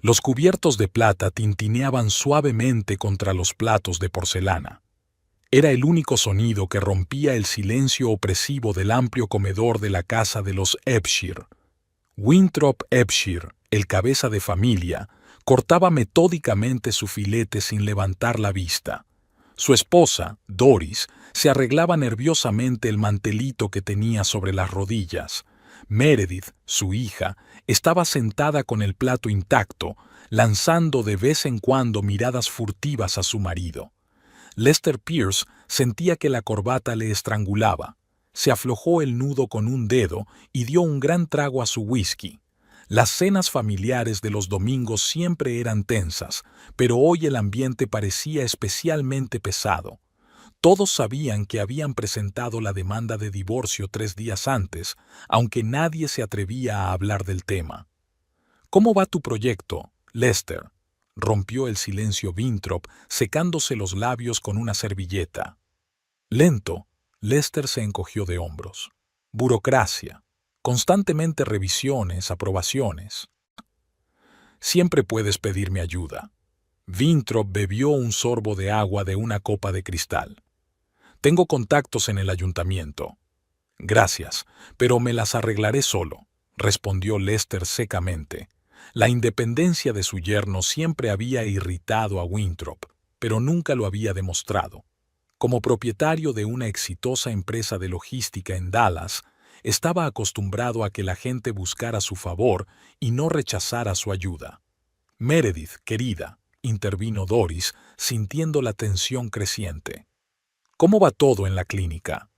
Los cubiertos de plata tintineaban suavemente contra los platos de porcelana. Era el único sonido que rompía el silencio opresivo del amplio comedor de la casa de los Ebshire. Winthrop Ebshire, el cabeza de familia, cortaba metódicamente su filete sin levantar la vista. Su esposa, Doris, se arreglaba nerviosamente el mantelito que tenía sobre las rodillas. Meredith, su hija, estaba sentada con el plato intacto, lanzando de vez en cuando miradas furtivas a su marido. Lester Pierce sentía que la corbata le estrangulaba. Se aflojó el nudo con un dedo y dio un gran trago a su whisky. Las cenas familiares de los domingos siempre eran tensas, pero hoy el ambiente parecía especialmente pesado. Todos sabían que habían presentado la demanda de divorcio 3 días antes, aunque nadie se atrevía a hablar del tema. «¿Cómo va tu proyecto, Lester?», rompió el silencio Winthrop, secándose los labios con una servilleta. Lento, Lester se encogió de hombros. Burocracia. Constantemente revisiones, aprobaciones. Siempre puedes pedirme ayuda. Winthrop bebió un sorbo de agua de una copa de cristal. Tengo contactos en el ayuntamiento. Gracias, pero me las arreglaré solo, respondió Lester secamente. La independencia de su yerno siempre había irritado a Winthrop, pero nunca lo había demostrado. Como propietario de una exitosa empresa de logística en Dallas, estaba acostumbrado a que la gente buscara su favor y no rechazara su ayuda. «Meredith, querida», intervino Doris, sintiendo la tensión creciente. «¿Cómo va todo en la clínica?»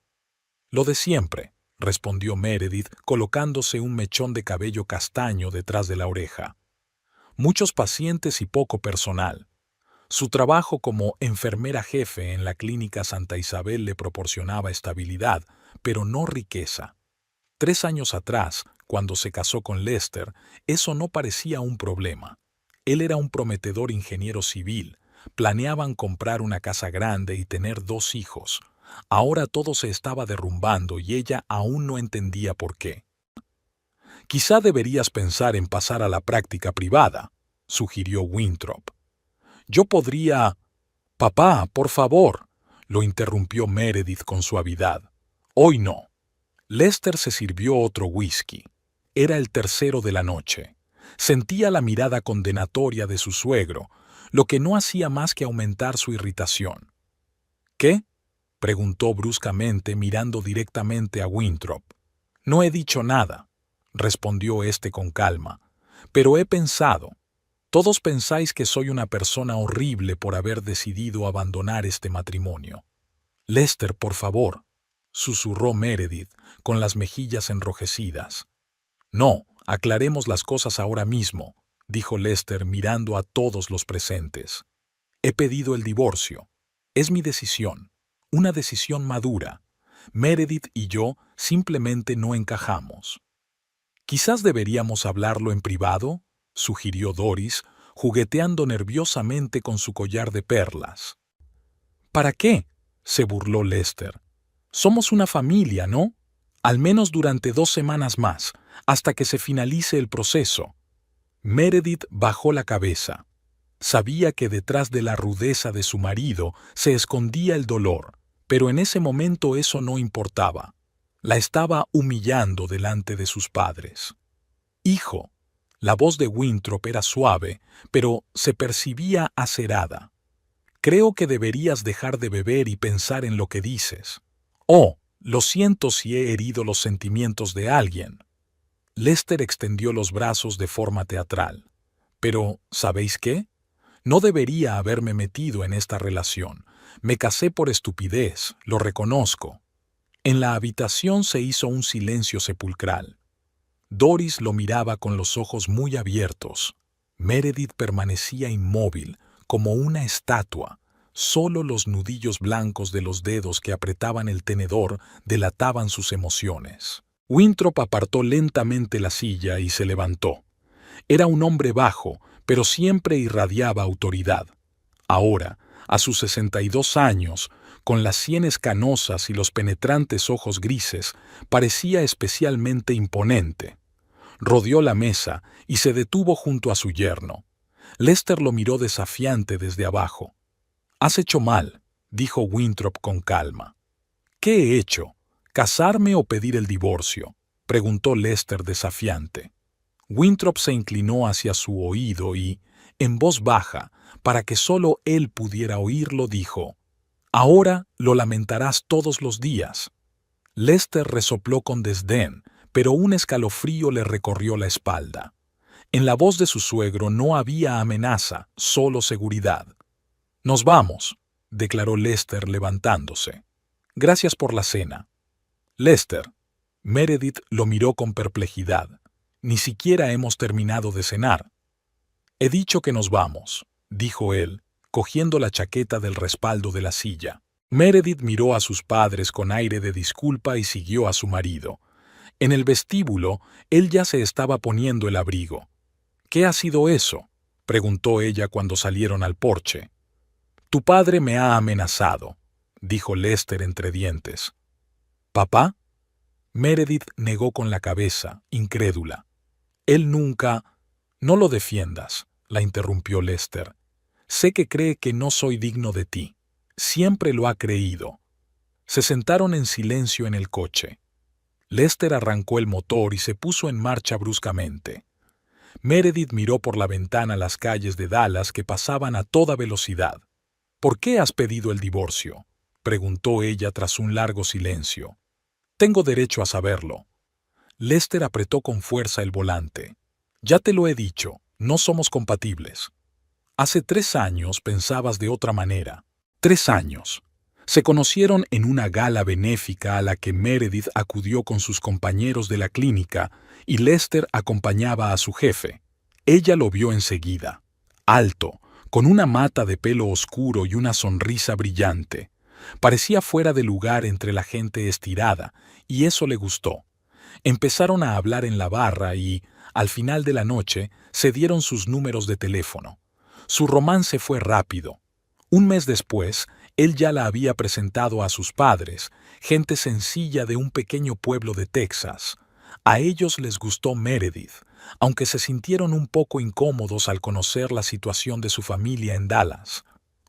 «Lo de siempre», respondió Meredith, colocándose un mechón de cabello castaño detrás de la oreja. «Muchos pacientes y poco personal. Su trabajo como enfermera jefe en la clínica Santa Isabel le proporcionaba estabilidad, pero no riqueza. 3 años atrás, cuando se casó con Lester, eso no parecía un problema. Él era un prometedor ingeniero civil, planeaban comprar una casa grande y tener 2 hijos. Ahora todo se estaba derrumbando y ella aún no entendía por qué. «Quizá deberías pensar en pasar a la práctica privada», sugirió Winthrop. «Yo podría...» «Papá, por favor», lo interrumpió Meredith con suavidad. «Hoy no». Lester se sirvió otro whisky. Era el tercero de la noche. Sentía la mirada condenatoria de su suegro, lo que no hacía más que aumentar su irritación. «¿Qué?», preguntó bruscamente mirando directamente a Winthrop. «No he dicho nada», respondió éste con calma, «pero he pensado. Todos pensáis que soy una persona horrible por haber decidido abandonar este matrimonio». «Lester, por favor», susurró Meredith, con las mejillas enrojecidas. «No, aclaremos las cosas ahora mismo», dijo Lester mirando a todos los presentes. «He pedido el divorcio. Es mi decisión, una decisión madura. Meredith y yo simplemente no encajamos». «Quizás deberíamos hablarlo en privado», sugirió Doris, jugueteando nerviosamente con su collar de perlas. «¿Para qué?», se burló Lester. «Somos una familia, ¿no? Al menos durante 2 semanas más, hasta que se finalice el proceso». Meredith bajó la cabeza. Sabía que detrás de la rudeza de su marido se escondía el dolor, pero en ese momento eso no importaba. La estaba humillando delante de sus padres. «Hijo», la voz de Winthrop era suave, pero se percibía acerada. «Creo que deberías dejar de beber y pensar en lo que dices. Oh, lo siento si he herido los sentimientos de alguien». Lester extendió los brazos de forma teatral. «Pero, ¿sabéis qué? No debería haberme metido en esta relación. Me casé por estupidez, lo reconozco». En la habitación se hizo un silencio sepulcral. Doris lo miraba con los ojos muy abiertos. Meredith permanecía inmóvil, como una estatua. Solo los nudillos blancos de los dedos que apretaban el tenedor delataban sus emociones. Winthrop apartó lentamente la silla y se levantó. Era un hombre bajo, pero siempre irradiaba autoridad. Ahora, a sus 62 años, con las sienes canosas y los penetrantes ojos grises, parecía especialmente imponente. Rodeó la mesa y se detuvo junto a su yerno. Lester lo miró desafiante desde abajo. «Has hecho mal», dijo Winthrop con calma. «¿Qué he hecho? ¿Casarme o pedir el divorcio?», preguntó Lester desafiante. Winthrop se inclinó hacia su oído y, en voz baja, para que solo él pudiera oírlo, dijo: «Ahora lo lamentarás todos los días». Lester resopló con desdén, pero un escalofrío le recorrió la espalda. En la voz de su suegro no había amenaza, solo seguridad. «Nos vamos», declaró Lester levantándose. «Gracias por la cena». «Lester». Meredith lo miró con perplejidad. «Ni siquiera hemos terminado de cenar». «He dicho que nos vamos», dijo él, cogiendo la chaqueta del respaldo de la silla. Meredith miró a sus padres con aire de disculpa y siguió a su marido. En el vestíbulo, él ya se estaba poniendo el abrigo. «¿Qué ha sido eso?», preguntó ella cuando salieron al porche. «Tu padre me ha amenazado», dijo Lester entre dientes. «¿Papá?». Meredith negó con la cabeza, incrédula. «Él nunca...». «No lo defiendas», la interrumpió Lester. «Sé que cree que no soy digno de ti. Siempre lo ha creído». Se sentaron en silencio en el coche. Lester arrancó el motor y se puso en marcha bruscamente. Meredith miró por la ventana las calles de Dallas que pasaban a toda velocidad. «¿Por qué has pedido el divorcio?», preguntó ella tras un largo silencio. «Tengo derecho a saberlo». Lester apretó con fuerza el volante. «Ya te lo he dicho, no somos compatibles. Hace 3 años pensabas de otra manera. 3 años». Se conocieron en una gala benéfica a la que Meredith acudió con sus compañeros de la clínica y Lester acompañaba a su jefe. Ella lo vio enseguida. Alto, con una mata de pelo oscuro y una sonrisa brillante. Parecía fuera de lugar entre la gente estirada, y eso le gustó. Empezaron a hablar en la barra y, al final de la noche, se dieron sus números de teléfono. Su romance fue rápido. Un mes después, él ya la había presentado a sus padres, gente sencilla de un pequeño pueblo de Texas. A ellos les gustó Meredith, aunque se sintieron un poco incómodos al conocer la situación de su familia en Dallas.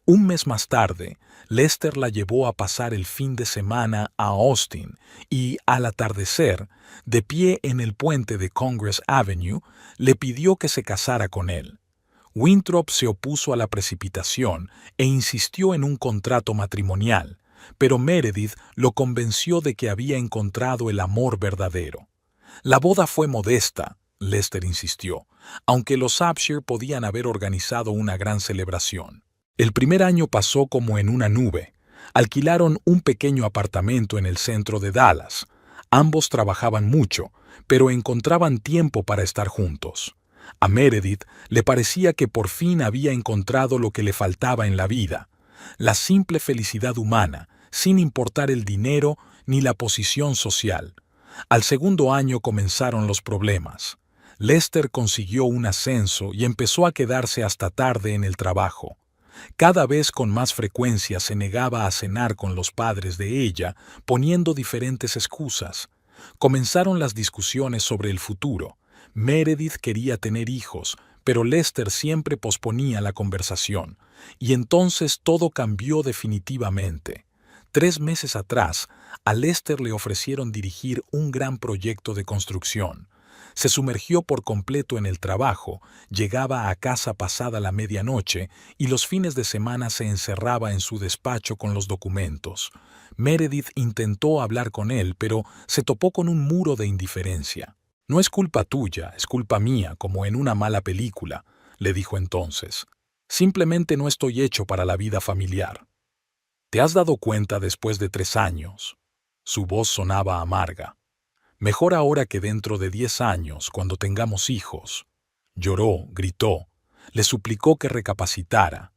Un mes más tarde, Lester la llevó a pasar el fin de semana a Austin y, al atardecer, de pie en el puente de Congress Avenue, le pidió que se casara con él. Winthrop se opuso a la precipitación e insistió en un contrato matrimonial, pero Meredith lo convenció de que había encontrado el amor verdadero. La boda fue modesta, Lester insistió, aunque los Upshur podían haber organizado una gran celebración. El primer año pasó como en una nube. Alquilaron un pequeño apartamento en el centro de Dallas. Ambos trabajaban mucho, pero encontraban tiempo para estar juntos. A Meredith le parecía que por fin había encontrado lo que le faltaba en la vida, la simple felicidad humana, sin importar el dinero ni la posición social. Al segundo año comenzaron los problemas. Lester consiguió un ascenso y empezó a quedarse hasta tarde en el trabajo. Cada vez con más frecuencia se negaba a cenar con los padres de ella, poniendo diferentes excusas. Comenzaron las discusiones sobre el futuro. Meredith quería tener hijos, pero Lester siempre posponía la conversación, y entonces todo cambió definitivamente. 3 meses atrás, a Lester le ofrecieron dirigir un gran proyecto de construcción. Se sumergió por completo en el trabajo, llegaba a casa pasada la medianoche y los fines de semana se encerraba en su despacho con los documentos. Meredith intentó hablar con él, pero se topó con un muro de indiferencia. «No es culpa tuya, es culpa mía, como en una mala película», le dijo entonces. «Simplemente no estoy hecho para la vida familiar». «¿Te has dado cuenta después de 3 años?» Su voz sonaba amarga. «Mejor ahora que dentro de 10 años, cuando tengamos hijos». Lloró, gritó, le suplicó que recapacitara.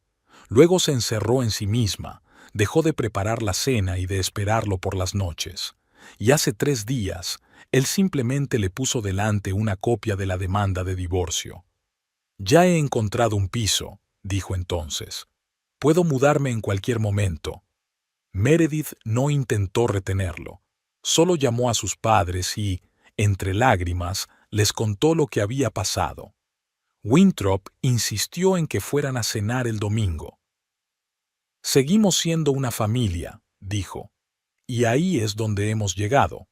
Luego se encerró en sí misma, dejó de preparar la cena y de esperarlo por las noches. Y hace 3 días, él simplemente le puso delante una copia de la demanda de divorcio. «Ya he encontrado un piso», dijo entonces. «Puedo mudarme en cualquier momento». Meredith no intentó retenerlo. Solo llamó a sus padres y, entre lágrimas, les contó lo que había pasado. Winthrop insistió en que fueran a cenar el domingo. «Seguimos siendo una familia», dijo, «y ahí es donde hemos llegado».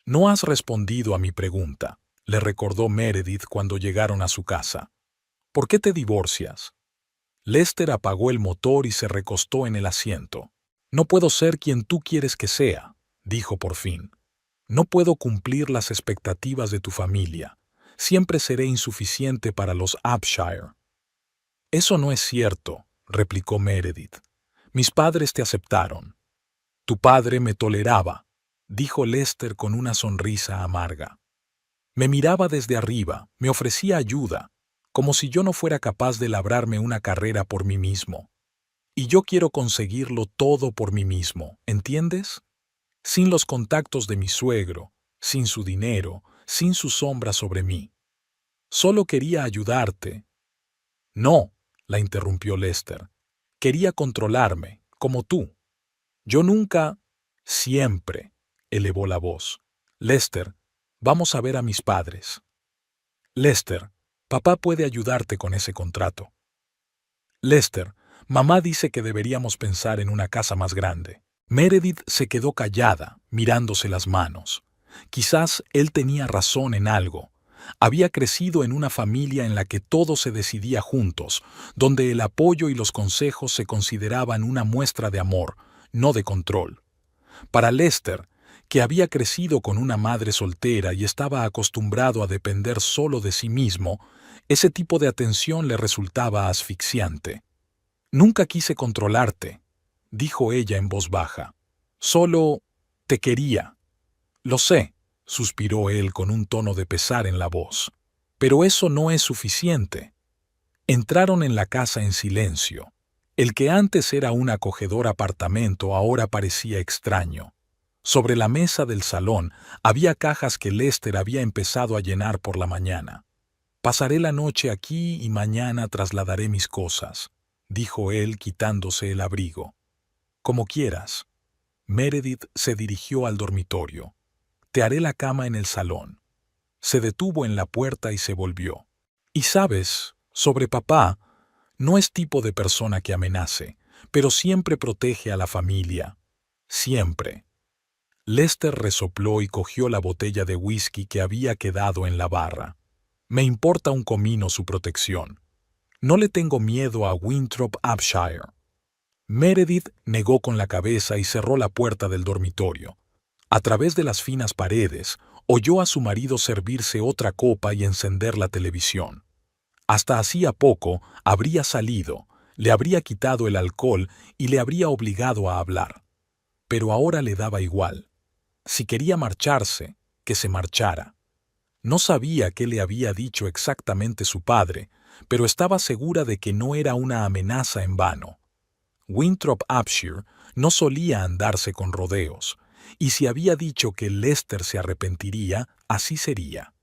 «No has respondido a mi pregunta», le recordó Meredith cuando llegaron a su casa. «¿Por qué te divorcias?» Lester apagó el motor y se recostó en el asiento. «No puedo ser quien tú quieres que sea», dijo por fin. «No puedo cumplir las expectativas de tu familia. Siempre seré insuficiente para los Upshire». «Eso no es cierto», replicó Meredith. «Mis padres te aceptaron». «Tu padre me toleraba», dijo Lester con una sonrisa amarga. «Me miraba desde arriba, me ofrecía ayuda, como si yo no fuera capaz de labrarme una carrera por mí mismo. Y yo quiero conseguirlo todo por mí mismo, ¿entiendes? Sin los contactos de mi suegro, sin su dinero, sin su sombra sobre mí. Solo quería ayudarte». «No», la interrumpió Lester. «Quería controlarme, como tú». «Yo nunca...» «Siempre», elevó la voz. «Lester, vamos a ver a mis padres». «Lester, papá puede ayudarte con ese contrato». «Lester, mamá dice que deberíamos pensar en una casa más grande». Meredith se quedó callada, mirándose las manos. Quizás él tenía razón en algo. Había crecido en una familia en la que todo se decidía juntos, donde el apoyo y los consejos se consideraban una muestra de amor, no de control. Para Lester, que había crecido con una madre soltera y estaba acostumbrado a depender solo de sí mismo, ese tipo de atención le resultaba asfixiante. «Nunca quise controlarte», dijo ella en voz baja. «Solo te quería». «Lo sé», suspiró él con un tono de pesar en la voz. «Pero eso no es suficiente». Entraron en la casa en silencio. El que antes era un acogedor apartamento ahora parecía extraño. Sobre la mesa del salón había cajas que Lester había empezado a llenar por la mañana. «Pasaré la noche aquí y mañana trasladaré mis cosas», dijo él quitándose el abrigo. «Como quieras». Meredith se dirigió al dormitorio. «Te haré la cama en el salón». Se detuvo en la puerta y se volvió. «Y sabes, sobre papá, no es tipo de persona que amenace, pero siempre protege a la familia. Siempre». Lester resopló y cogió la botella de whisky que había quedado en la barra. «Me importa un comino su protección. No le tengo miedo a Winthrop Upshire». Meredith negó con la cabeza y cerró la puerta del dormitorio. A través de las finas paredes, oyó a su marido servirse otra copa y encender la televisión. Hasta hacía poco habría salido, le habría quitado el alcohol y le habría obligado a hablar. Pero ahora le daba igual. Si quería marcharse, que se marchara. No sabía qué le había dicho exactamente su padre, pero estaba segura de que no era una amenaza en vano. Winthrop Upshire no solía andarse con rodeos, y si había dicho que Lester se arrepentiría, así sería.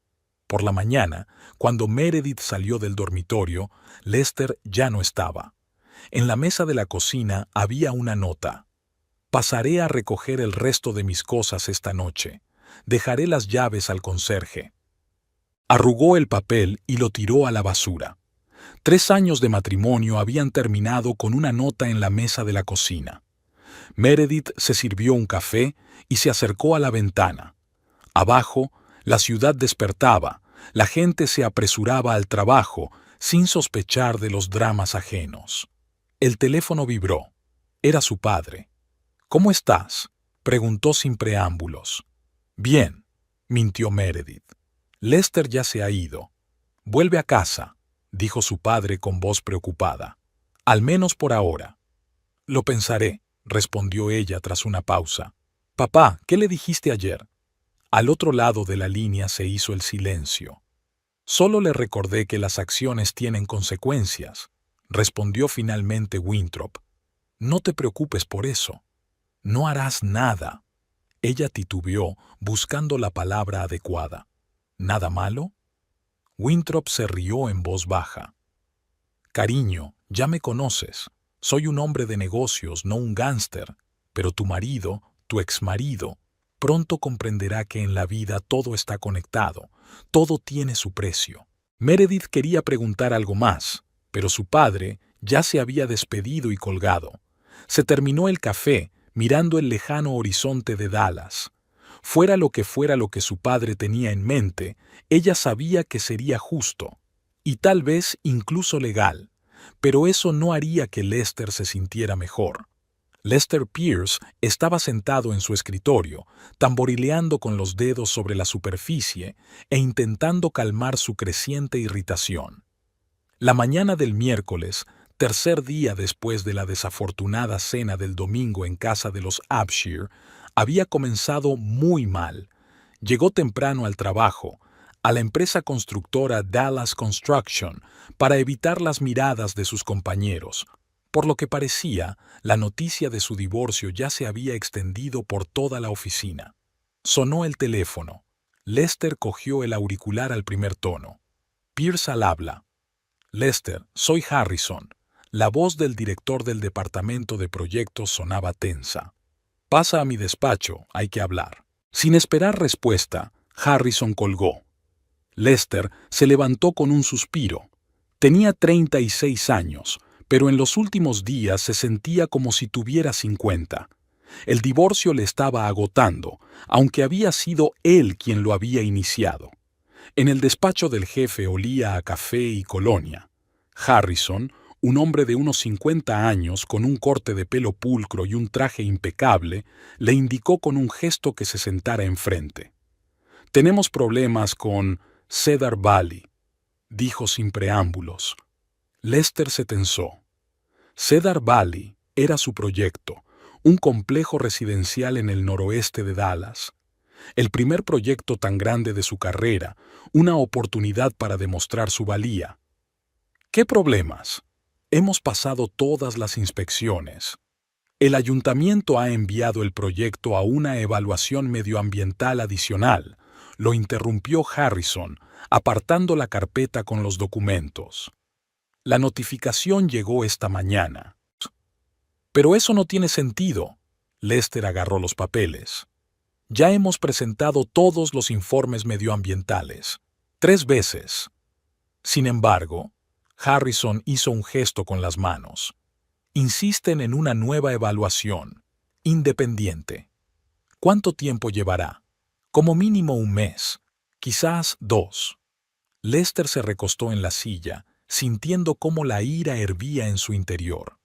Por la mañana, cuando Meredith salió del dormitorio, Lester ya no estaba. En la mesa de la cocina había una nota. «Pasaré a recoger el resto de mis cosas esta noche. Dejaré las llaves al conserje». Arrugó el papel y lo tiró a la basura. 3 años de matrimonio habían terminado con una nota en la mesa de la cocina. Meredith se sirvió un café y se acercó a la ventana. Abajo, la ciudad despertaba, la gente se apresuraba al trabajo sin sospechar de los dramas ajenos. El teléfono vibró. Era su padre. «¿Cómo estás?», preguntó sin preámbulos. «Bien», mintió Meredith. «Lester ya se ha ido». «Vuelve a casa», dijo su padre con voz preocupada. «Al menos por ahora». «Lo pensaré», respondió ella tras una pausa. «Papá, ¿qué le dijiste ayer?». Al otro lado de la línea se hizo el silencio. «Solo le recordé que las acciones tienen consecuencias», respondió finalmente Winthrop. «No te preocupes por eso. No harás nada». Ella titubeó, buscando la palabra adecuada. «¿Nada malo?». Winthrop se rió en voz baja. «Cariño, ya me conoces. Soy un hombre de negocios, no un gánster. Pero tu marido, tu exmarido, pronto comprenderá que en la vida todo está conectado, todo tiene su precio». Meredith quería preguntar algo más, pero su padre ya se había despedido y colgado. Se terminó el café mirando el lejano horizonte de Dallas. Fuera lo que su padre tenía en mente, ella sabía que sería justo, y tal vez incluso legal, pero eso no haría que Lester se sintiera mejor. Lester Pierce estaba sentado en su escritorio, tamborileando con los dedos sobre la superficie e intentando calmar su creciente irritación. La mañana del miércoles, tercer día después de la desafortunada cena del domingo en casa de los Abshire, había comenzado muy mal. Llegó temprano al trabajo, a la empresa constructora Dallas Construction, para evitar las miradas de sus compañeros. Por lo que parecía, la noticia de su divorcio ya se había extendido por toda la oficina. Sonó el teléfono. Lester cogió el auricular al primer tono. Pierce al habla. Lester, soy Harrison. La voz del director del departamento de proyectos sonaba tensa. Pasa a mi despacho, hay que hablar. Sin esperar respuesta, Harrison colgó. Lester se levantó con un suspiro. Tenía 36 años, pero en los últimos días se sentía como si tuviera 50. El divorcio le estaba agotando, aunque había sido él quien lo había iniciado. En el despacho del jefe olía a café y colonia. Harrison, un hombre de unos 50 años con un corte de pelo pulcro y un traje impecable, le indicó con un gesto que se sentara enfrente. «Tenemos problemas con Cedar Valley», dijo sin preámbulos. Lester se tensó. Cedar Valley era su proyecto, un complejo residencial en el noroeste de Dallas. El primer proyecto tan grande de su carrera, una oportunidad para demostrar su valía. ¿Qué problemas? Hemos pasado todas las inspecciones. El ayuntamiento ha enviado el proyecto a una evaluación medioambiental adicional, lo interrumpió Harrison, apartando la carpeta con los documentos. La notificación llegó esta mañana. Pero eso no tiene sentido. Lester agarró los papeles. Ya hemos presentado todos los informes medioambientales. 3 veces. Sin embargo, Harrison hizo un gesto con las manos. Insisten en una nueva evaluación, independiente. ¿Cuánto tiempo llevará? Como mínimo 1 mes, quizás 2. Lester se recostó en la silla, sintiendo cómo la ira hervía en su interior.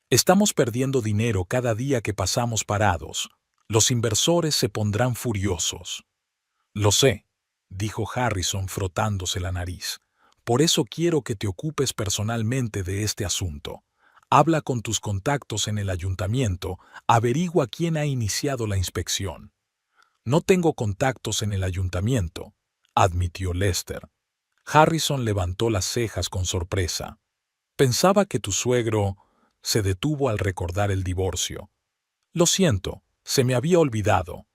Estamos perdiendo dinero cada día que pasamos parados. Los inversores se pondrán furiosos. Lo sé, dijo Harrison frotándose la nariz. Por eso quiero que te ocupes personalmente de este asunto. Habla con tus contactos en el ayuntamiento, averigua quién ha iniciado la inspección. No tengo contactos en el ayuntamiento, admitió Lester. Harrison levantó las cejas con sorpresa. Pensaba que tu suegro se detuvo al recordar el divorcio. Lo siento, se me había olvidado.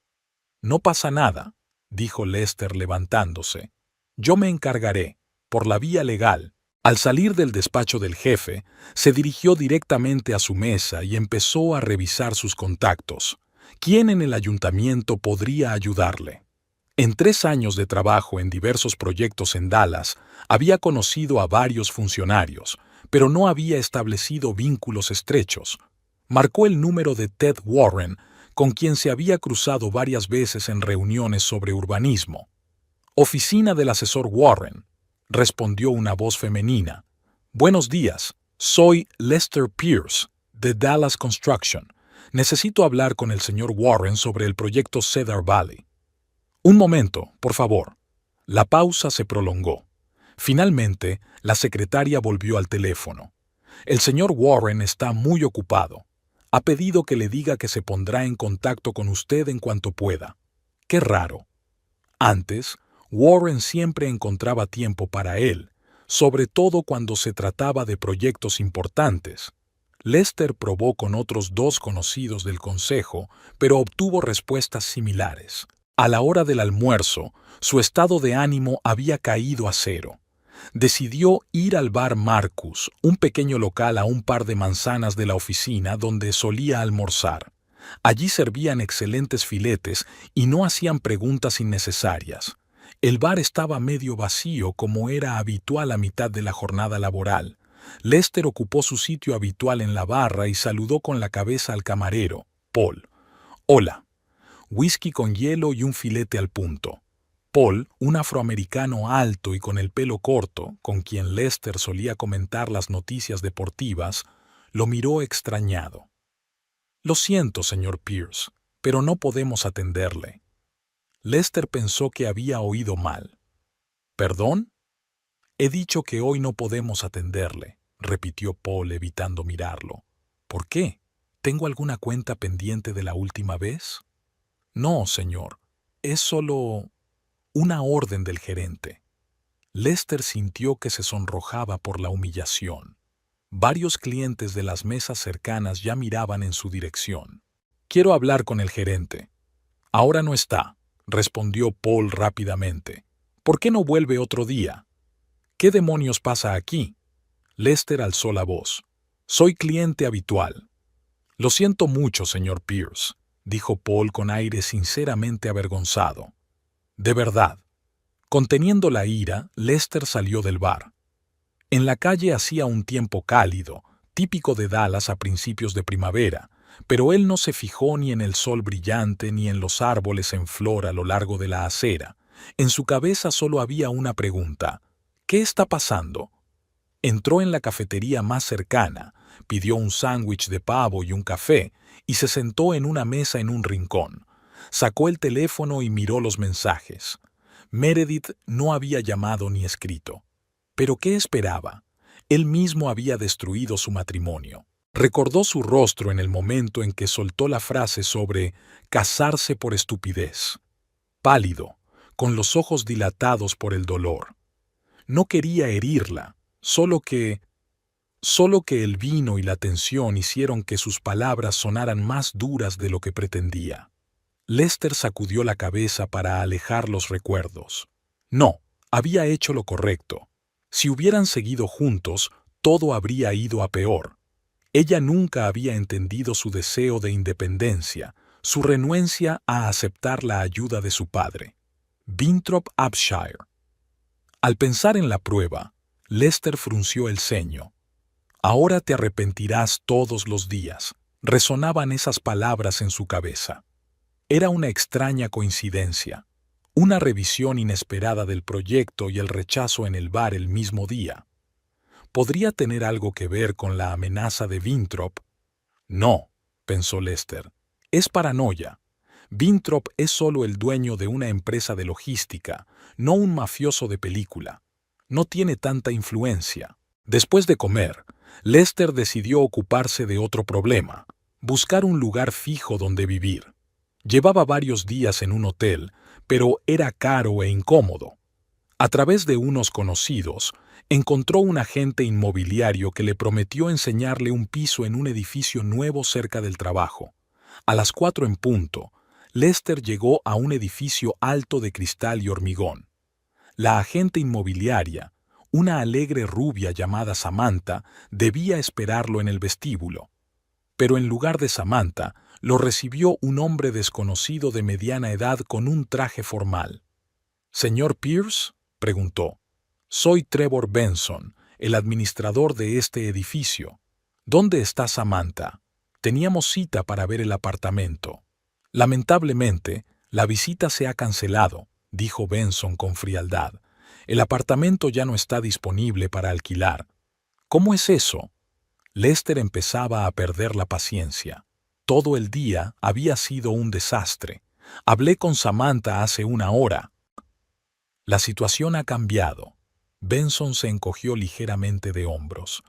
No pasa nada, dijo Lester levantándose. Yo me encargaré, por la vía legal. Al salir del despacho del jefe, se dirigió directamente a su mesa y empezó a revisar sus contactos. ¿Quién en el ayuntamiento podría ayudarle? En 3 años de trabajo en diversos proyectos en Dallas, había conocido a varios funcionarios, pero no había establecido vínculos estrechos. Marcó el número de Ted Warren, con quien se había cruzado varias veces en reuniones sobre urbanismo. «Oficina del asesor Warren», respondió una voz femenina. «Buenos días, soy Lester Pierce, de Dallas Construction. Necesito hablar con el señor Warren sobre el proyecto Cedar Valley». «Un momento, por favor». La pausa se prolongó. Finalmente, la secretaria volvió al teléfono. «El señor Warren está muy ocupado. Ha pedido que le diga que se pondrá en contacto con usted en cuanto pueda». Qué raro. Antes, Warren siempre encontraba tiempo para él, sobre todo cuando se trataba de proyectos importantes. Lester probó con otros 2 conocidos del consejo, pero obtuvo respuestas similares. A la hora del almuerzo, su estado de ánimo había caído a 0. Decidió ir al bar Marcus, un pequeño local a un par de manzanas de la oficina donde solía almorzar. Allí servían excelentes filetes y no hacían preguntas innecesarias. El bar estaba medio vacío, como era habitual a mitad de la jornada laboral. Lester ocupó su sitio habitual en la barra y saludó con la cabeza al camarero. Paul. Hola. Whisky con hielo y un filete al punto. Paul, un afroamericano alto y con el pelo corto, con quien Lester solía comentar las noticias deportivas, lo miró extrañado. Lo siento, señor Pierce, pero no podemos atenderle. Lester pensó que había oído mal. ¿Perdón? He dicho que hoy no podemos atenderle, repitió Paul evitando mirarlo. ¿Por qué? ¿Tengo alguna cuenta pendiente de la última vez? No, señor. Es solo una orden del gerente. Lester sintió que se sonrojaba por la humillación. Varios clientes de las mesas cercanas ya miraban en su dirección. Quiero hablar con el gerente. Ahora no está, respondió Paul rápidamente. ¿Por qué no vuelve otro día? ¿Qué demonios pasa aquí? Lester alzó la voz. Soy cliente habitual. Lo siento mucho, señor Pierce, dijo Paul con aire sinceramente avergonzado. De verdad. Conteniendo la ira, Lester salió del bar. En la calle hacía un tiempo cálido, típico de Dallas a principios de primavera, pero él no se fijó ni en el sol brillante ni en los árboles en flor a lo largo de la acera. En su cabeza solo había una pregunta. ¿Qué está pasando? Entró en la cafetería más cercana, pidió un sándwich de pavo y un café, y se sentó en una mesa en un rincón. Sacó el teléfono y miró los mensajes. Meredith no había llamado ni escrito. ¿Pero qué esperaba? Él mismo había destruido su matrimonio. Recordó su rostro en el momento en que soltó la frase sobre casarse por estupidez. Pálido, con los ojos dilatados por el dolor. No quería herirla, solo que el vino y la tensión hicieron que sus palabras sonaran más duras de lo que pretendía. Lester sacudió la cabeza para alejar los recuerdos. No, había hecho lo correcto. Si hubieran seguido juntos, todo habría ido a peor. Ella nunca había entendido su deseo de independencia, su renuencia a aceptar la ayuda de su padre. Winthrop Upshire. Al pensar en la prueba, Lester frunció el ceño. Ahora te arrepentirás todos los días, resonaban esas palabras en su cabeza. Era una extraña coincidencia, una revisión inesperada del proyecto y el rechazo en el bar el mismo día. ¿Podría tener algo que ver con la amenaza de Winthrop? No, pensó Lester, es paranoia. Winthrop es solo el dueño de una empresa de logística, no un mafioso de película. No tiene tanta influencia. Después de comer, Lester decidió ocuparse de otro problema, buscar un lugar fijo donde vivir. Llevaba varios días en un hotel, pero era caro e incómodo. A través de unos conocidos, encontró un agente inmobiliario que le prometió enseñarle un piso en un edificio nuevo cerca del trabajo. A las 4 en punto, Lester llegó a un edificio alto de cristal y hormigón. La agente inmobiliaria, una alegre rubia llamada Samantha, debía esperarlo en el vestíbulo. Pero en lugar de Samantha, lo recibió un hombre desconocido de mediana edad con un traje formal. «¿Señor Pierce?», preguntó. «Soy Trevor Benson, el administrador de este edificio. ¿Dónde está Samantha? Teníamos cita para ver el apartamento». «Lamentablemente, la visita se ha cancelado», dijo Benson con frialdad. «El apartamento ya no está disponible para alquilar». «¿Cómo es eso?». Lester empezaba a perder la paciencia. Todo el día había sido un desastre. Hablé con Samantha hace una hora. La situación ha cambiado. Benson se encogió ligeramente de hombros.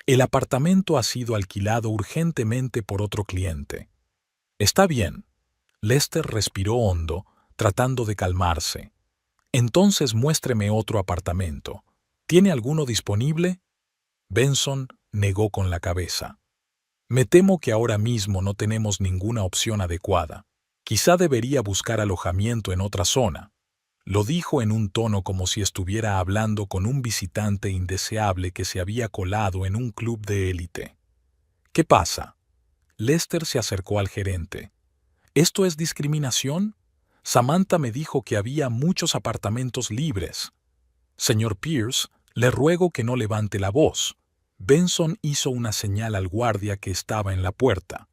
El apartamento ha sido alquilado urgentemente por otro cliente. Está bien. Lester respiró hondo, tratando de calmarse. Entonces muéstreme otro apartamento. ¿Tiene alguno disponible? Benson negó con la cabeza. Me temo que ahora mismo no tenemos ninguna opción adecuada. Quizá debería buscar alojamiento en otra zona. Lo dijo en un tono como si estuviera hablando con un visitante indeseable que se había colado en un club de élite. ¿Qué pasa? Lester se acercó al gerente. ¿Esto es discriminación? Samantha me dijo que había muchos apartamentos libres. Señor Pierce, le ruego que no levante la voz. Benson hizo una señal al guardia que estaba en la puerta.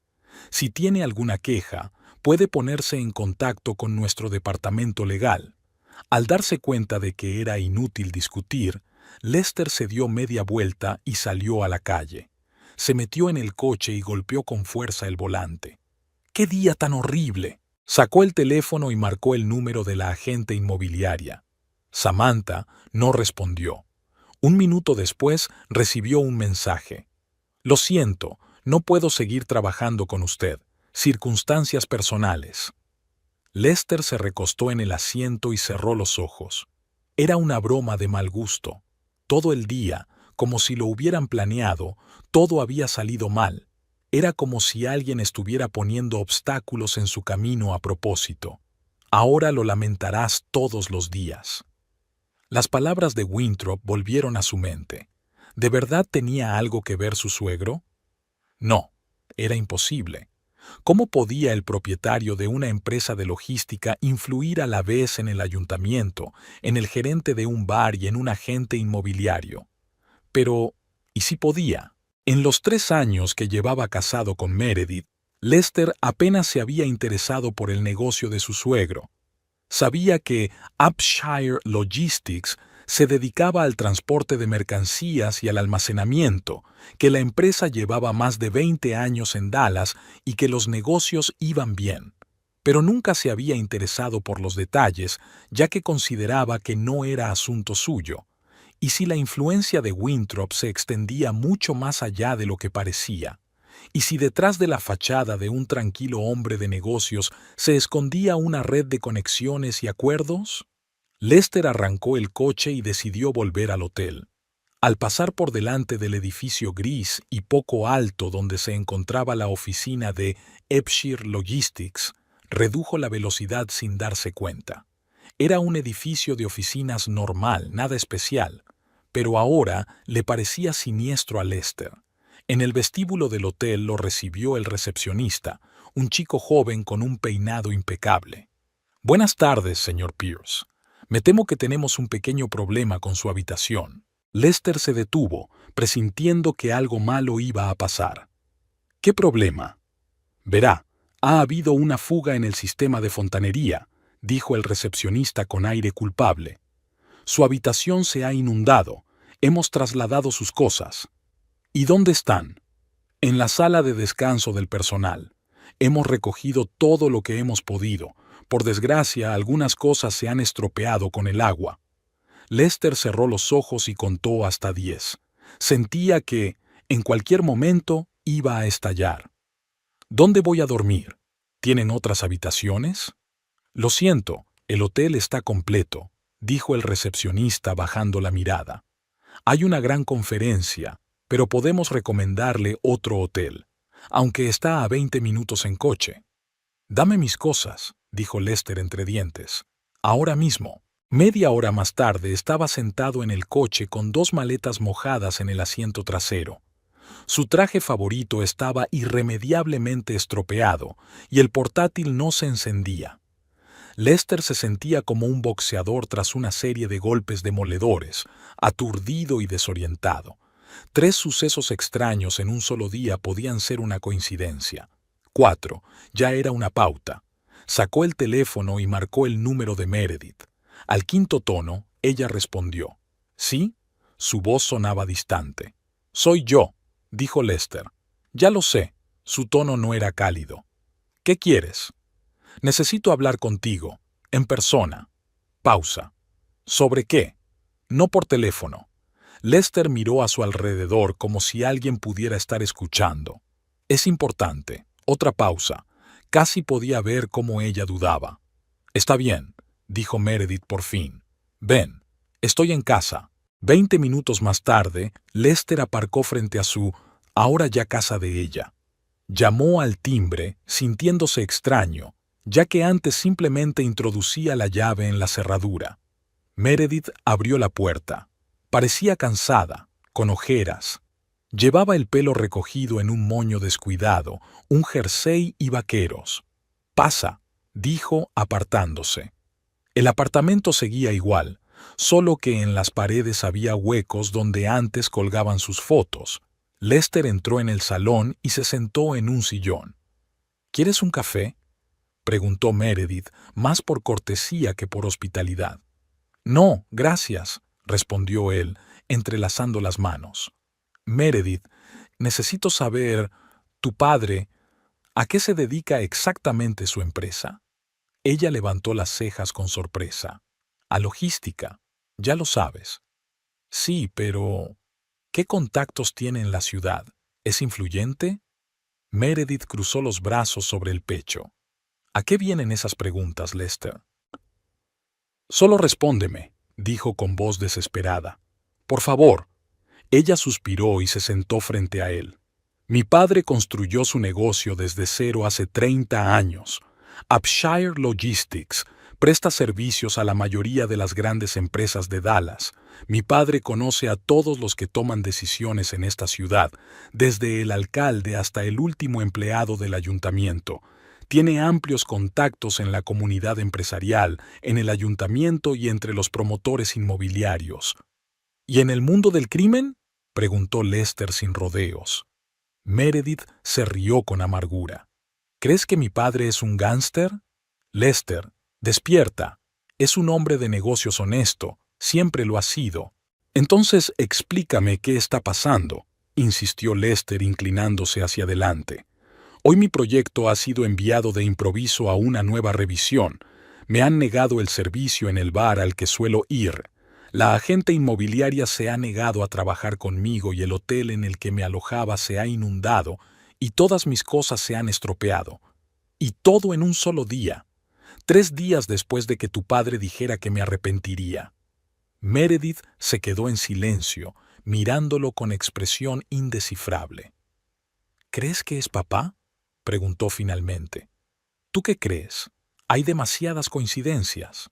Si tiene alguna queja, puede ponerse en contacto con nuestro departamento legal. Al darse cuenta de que era inútil discutir, Lester se dio media vuelta y salió a la calle. Se metió en el coche y golpeó con fuerza el volante. ¡Qué día tan horrible! Sacó el teléfono y marcó el número de la agente inmobiliaria. Samantha no respondió. Un minuto después recibió un mensaje. Lo siento, no puedo seguir trabajando con usted. Circunstancias personales. Lester se recostó en el asiento y cerró los ojos. Era una broma de mal gusto. Todo el día, como si lo hubieran planeado, todo había salido mal. Era como si alguien estuviera poniendo obstáculos en su camino a propósito. Ahora lo lamentarás todos los días. Las palabras de Winthrop volvieron a su mente. ¿De verdad tenía algo que ver su suegro? No, era imposible. ¿Cómo podía el propietario de una empresa de logística influir a la vez en el ayuntamiento, en el gerente de un bar y en un agente inmobiliario? Pero, ¿y si podía? En los 3 años que llevaba casado con Meredith, Lester apenas se había interesado por el negocio de su suegro. Sabía que Upshire Logistics se dedicaba al transporte de mercancías y al almacenamiento, que la empresa llevaba más de 20 años en Dallas y que los negocios iban bien. Pero nunca se había interesado por los detalles, ya que consideraba que no era asunto suyo. Y si la influencia de Winthrop se extendía mucho más allá de lo que parecía, y si detrás de la fachada de un tranquilo hombre de negocios se escondía una red de conexiones y acuerdos. Lester arrancó el coche y decidió volver al hotel. Al pasar por delante del edificio gris y poco alto donde se encontraba la oficina de Upshire Logistics, redujo la velocidad sin darse cuenta. Era un edificio de oficinas normal, nada especial, pero ahora le parecía siniestro a Lester. En el vestíbulo del hotel lo recibió el recepcionista, un chico joven con un peinado impecable. «Buenas tardes, señor Pierce. Me temo que tenemos un pequeño problema con su habitación». Lester se detuvo, presintiendo que algo malo iba a pasar. «¿Qué problema?» «Verá, ha habido una fuga en el sistema de fontanería», dijo el recepcionista con aire culpable. «Su habitación se ha inundado. Hemos trasladado sus cosas». «¿Y dónde están?» «En la sala de descanso del personal. Hemos recogido todo lo que hemos podido. Por desgracia, algunas cosas se han estropeado con el agua». Lester cerró los ojos y contó hasta 10. Sentía que, en cualquier momento, iba a estallar. «¿Dónde voy a dormir? ¿Tienen otras habitaciones?» «Lo siento, el hotel está completo», dijo el recepcionista bajando la mirada. «Hay una gran conferencia, pero podemos recomendarle otro hotel, aunque está a 20 minutos en coche». «Dame mis cosas», dijo Lester entre dientes. «Ahora mismo». Media hora más tarde estaba sentado en el coche con 2 maletas mojadas en el asiento trasero. Su traje favorito estaba irremediablemente estropeado y el portátil no se encendía. Lester se sentía como un boxeador tras una serie de golpes demoledores, aturdido y desorientado. 3 sucesos extraños en un solo día podían ser una coincidencia. 4. Ya era una pauta. Sacó el teléfono y marcó el número de Meredith. Al 5.º tono, ella respondió. «¿Sí?» Su voz sonaba distante. «Soy yo», dijo Lester. «Ya lo sé». Su tono no era cálido. «¿Qué quieres?» «Necesito hablar contigo, en persona». Pausa. «¿Sobre qué?» «No por teléfono». Lester miró a su alrededor como si alguien pudiera estar escuchando. «Es importante». Otra pausa. Casi podía ver cómo ella dudaba. «Está bien», dijo Meredith por fin. «Ven, estoy en casa». 20 minutos más tarde, Lester aparcó frente a su, ahora ya casa de ella. Llamó al timbre, sintiéndose extraño, ya que antes simplemente introducía la llave en la cerradura. Meredith abrió la puerta. Parecía cansada, con ojeras. Llevaba el pelo recogido en un moño descuidado, un jersey y vaqueros. «Pasa», dijo apartándose. El apartamento seguía igual, solo que en las paredes había huecos donde antes colgaban sus fotos. Lester entró en el salón y se sentó en un sillón. ¿Quieres un café?, preguntó Meredith, más por cortesía que por hospitalidad. No, gracias, respondió él, entrelazando las manos. Meredith, necesito saber, tu padre, ¿a qué se dedica exactamente su empresa? Ella levantó las cejas con sorpresa. A logística, ya lo sabes. Sí, pero ¿qué contactos tiene en la ciudad? ¿Es influyente? Meredith cruzó los brazos sobre el pecho. ¿A qué vienen esas preguntas, Lester? Solo respóndeme, dijo con voz desesperada. Por favor. Ella suspiró y se sentó frente a él. Mi padre construyó su negocio desde cero hace 30 años. Upshire Logistics presta servicios a la mayoría de las grandes empresas de Dallas. Mi padre conoce a todos los que toman decisiones en esta ciudad, desde el alcalde hasta el último empleado del ayuntamiento. Tiene amplios contactos en la comunidad empresarial, en el ayuntamiento y entre los promotores inmobiliarios. ¿Y en el mundo del crimen?, preguntó Lester sin rodeos. Meredith se rió con amargura. ¿Crees que mi padre es un gángster? Lester, despierta. Es un hombre de negocios honesto, siempre lo ha sido. Entonces explícame qué está pasando, insistió Lester inclinándose hacia adelante. Hoy mi proyecto ha sido enviado de improviso a una nueva revisión. Me han negado el servicio en el bar al que suelo ir. La agente inmobiliaria se ha negado a trabajar conmigo y el hotel en el que me alojaba se ha inundado y todas mis cosas se han estropeado. Y todo en un solo día, 3 días después de que tu padre dijera que me arrepentiría. Meredith se quedó en silencio, mirándolo con expresión indescifrable. ¿Crees que es papá?, preguntó finalmente. ¿Tú qué crees? Hay demasiadas coincidencias.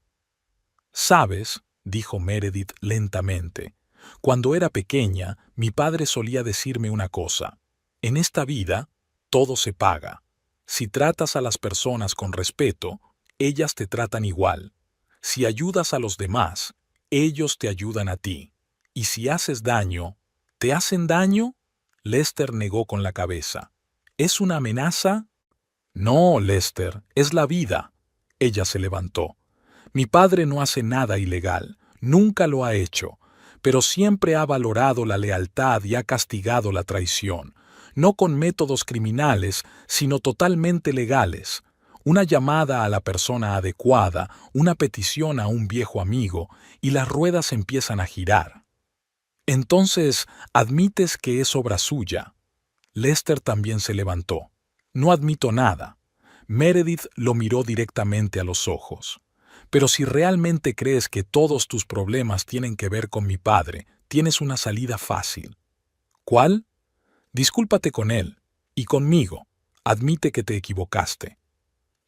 ¿Sabes?, dijo Meredith lentamente. Cuando era pequeña, mi padre solía decirme una cosa. En esta vida, todo se paga. Si tratas a las personas con respeto, ellas te tratan igual. Si ayudas a los demás, ellos te ayudan a ti. Y si haces daño, ¿te hacen daño? Lester negó con la cabeza. ¿Es una amenaza? No, Lester, es la vida. Ella se levantó. Mi padre no hace nada ilegal, nunca lo ha hecho, pero siempre ha valorado la lealtad y ha castigado la traición, no con métodos criminales, sino totalmente legales. Una llamada a la persona adecuada, una petición a un viejo amigo, y las ruedas empiezan a girar. Entonces, admites que es obra suya. Lester también se levantó. No admito nada. Meredith lo miró directamente a los ojos. Pero si realmente crees que todos tus problemas tienen que ver con mi padre, tienes una salida fácil. ¿Cuál? Discúlpate con él y conmigo. Admite que te equivocaste.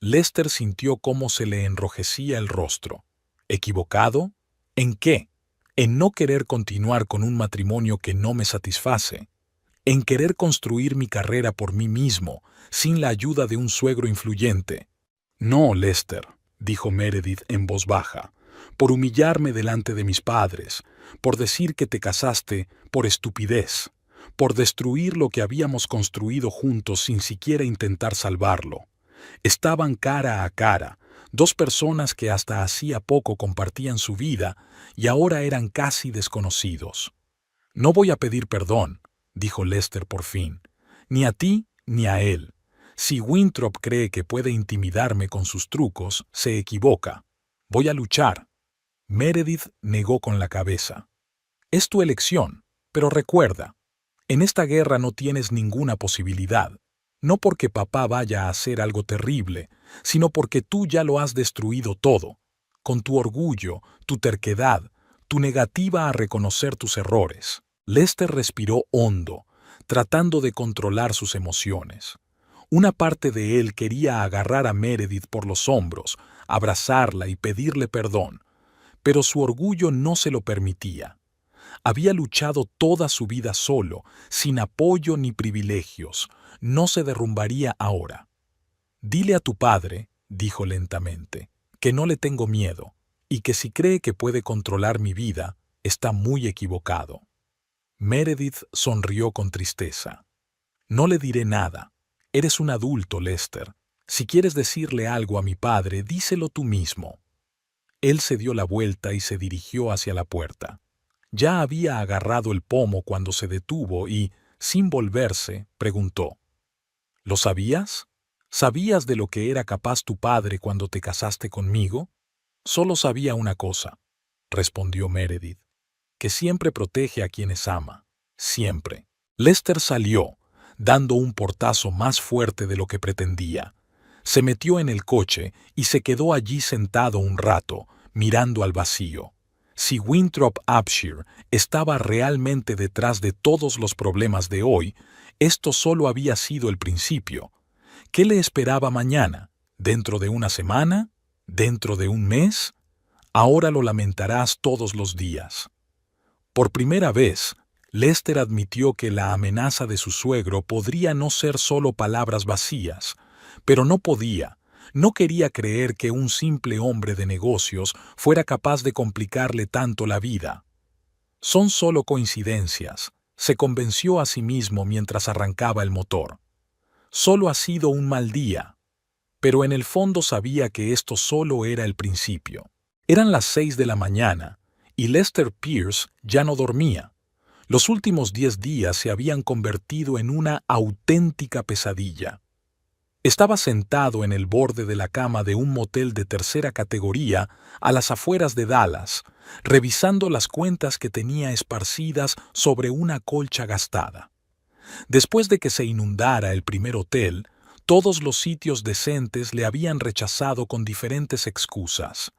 Lester sintió cómo se le enrojecía el rostro. ¿Equivocado? ¿En qué? En no querer continuar con un matrimonio que no me satisface. En querer construir mi carrera por mí mismo, sin la ayuda de un suegro influyente. No, Lester, dijo Meredith en voz baja, por humillarme delante de mis padres, por decir que te casaste por estupidez, por destruir lo que habíamos construido juntos sin siquiera intentar salvarlo. Estaban cara a cara, 2 personas que hasta hacía poco compartían su vida y ahora eran casi desconocidos. No voy a pedir perdón, dijo Lester por fin, ni a ti ni a él. Si Winthrop cree que puede intimidarme con sus trucos, se equivoca. Voy a luchar. Meredith negó con la cabeza. Es tu elección, pero recuerda, en esta guerra no tienes ninguna posibilidad. No porque papá vaya a hacer algo terrible, sino porque tú ya lo has destruido todo, con tu orgullo, tu terquedad, tu negativa a reconocer tus errores. Lester respiró hondo, tratando de controlar sus emociones. Una parte de él quería agarrar a Meredith por los hombros, abrazarla y pedirle perdón, pero su orgullo no se lo permitía. Había luchado toda su vida solo, sin apoyo ni privilegios. No se derrumbaría ahora. Dile a tu padre, dijo lentamente, que no le tengo miedo, y que si cree que puede controlar mi vida, está muy equivocado. Meredith sonrió con tristeza. No le diré nada. Eres un adulto, Lester. Si quieres decirle algo a mi padre, díselo tú mismo. Él se dio la vuelta y se dirigió hacia la puerta. Ya había agarrado el pomo cuando se detuvo y, sin volverse, preguntó: ¿Lo sabías? ¿Sabías de lo que era capaz tu padre cuando te casaste conmigo? Solo sabía una cosa, respondió Meredith, que siempre protege a quienes ama. Siempre. Lester salió, dando un portazo más fuerte de lo que pretendía. Se metió en el coche y se quedó allí sentado un rato, mirando al vacío. Si Winthrop Upshur estaba realmente detrás de todos los problemas de hoy, esto solo había sido el principio. ¿Qué le esperaba mañana? ¿Dentro de una semana? ¿Dentro de un mes? Ahora lo lamentarás todos los días. Por primera vez, Lester admitió que la amenaza de su suegro podría no ser solo palabras vacías, pero no quería creer que un simple hombre de negocios fuera capaz de complicarle tanto la vida. Son solo coincidencias, se convenció a sí mismo mientras arrancaba el motor. Solo ha sido un mal día, pero en el fondo sabía que esto solo era el principio. Eran las 6 de la mañana, y Lester Pierce ya no dormía. Los últimos 10 días se habían convertido en una auténtica pesadilla. Estaba sentado en el borde de la cama de un motel de tercera categoría a las afueras de Dallas, revisando las cuentas que tenía esparcidas sobre una colcha gastada. Después de que se inundara el primer hotel, todos los sitios decentes le habían rechazado con diferentes excusas: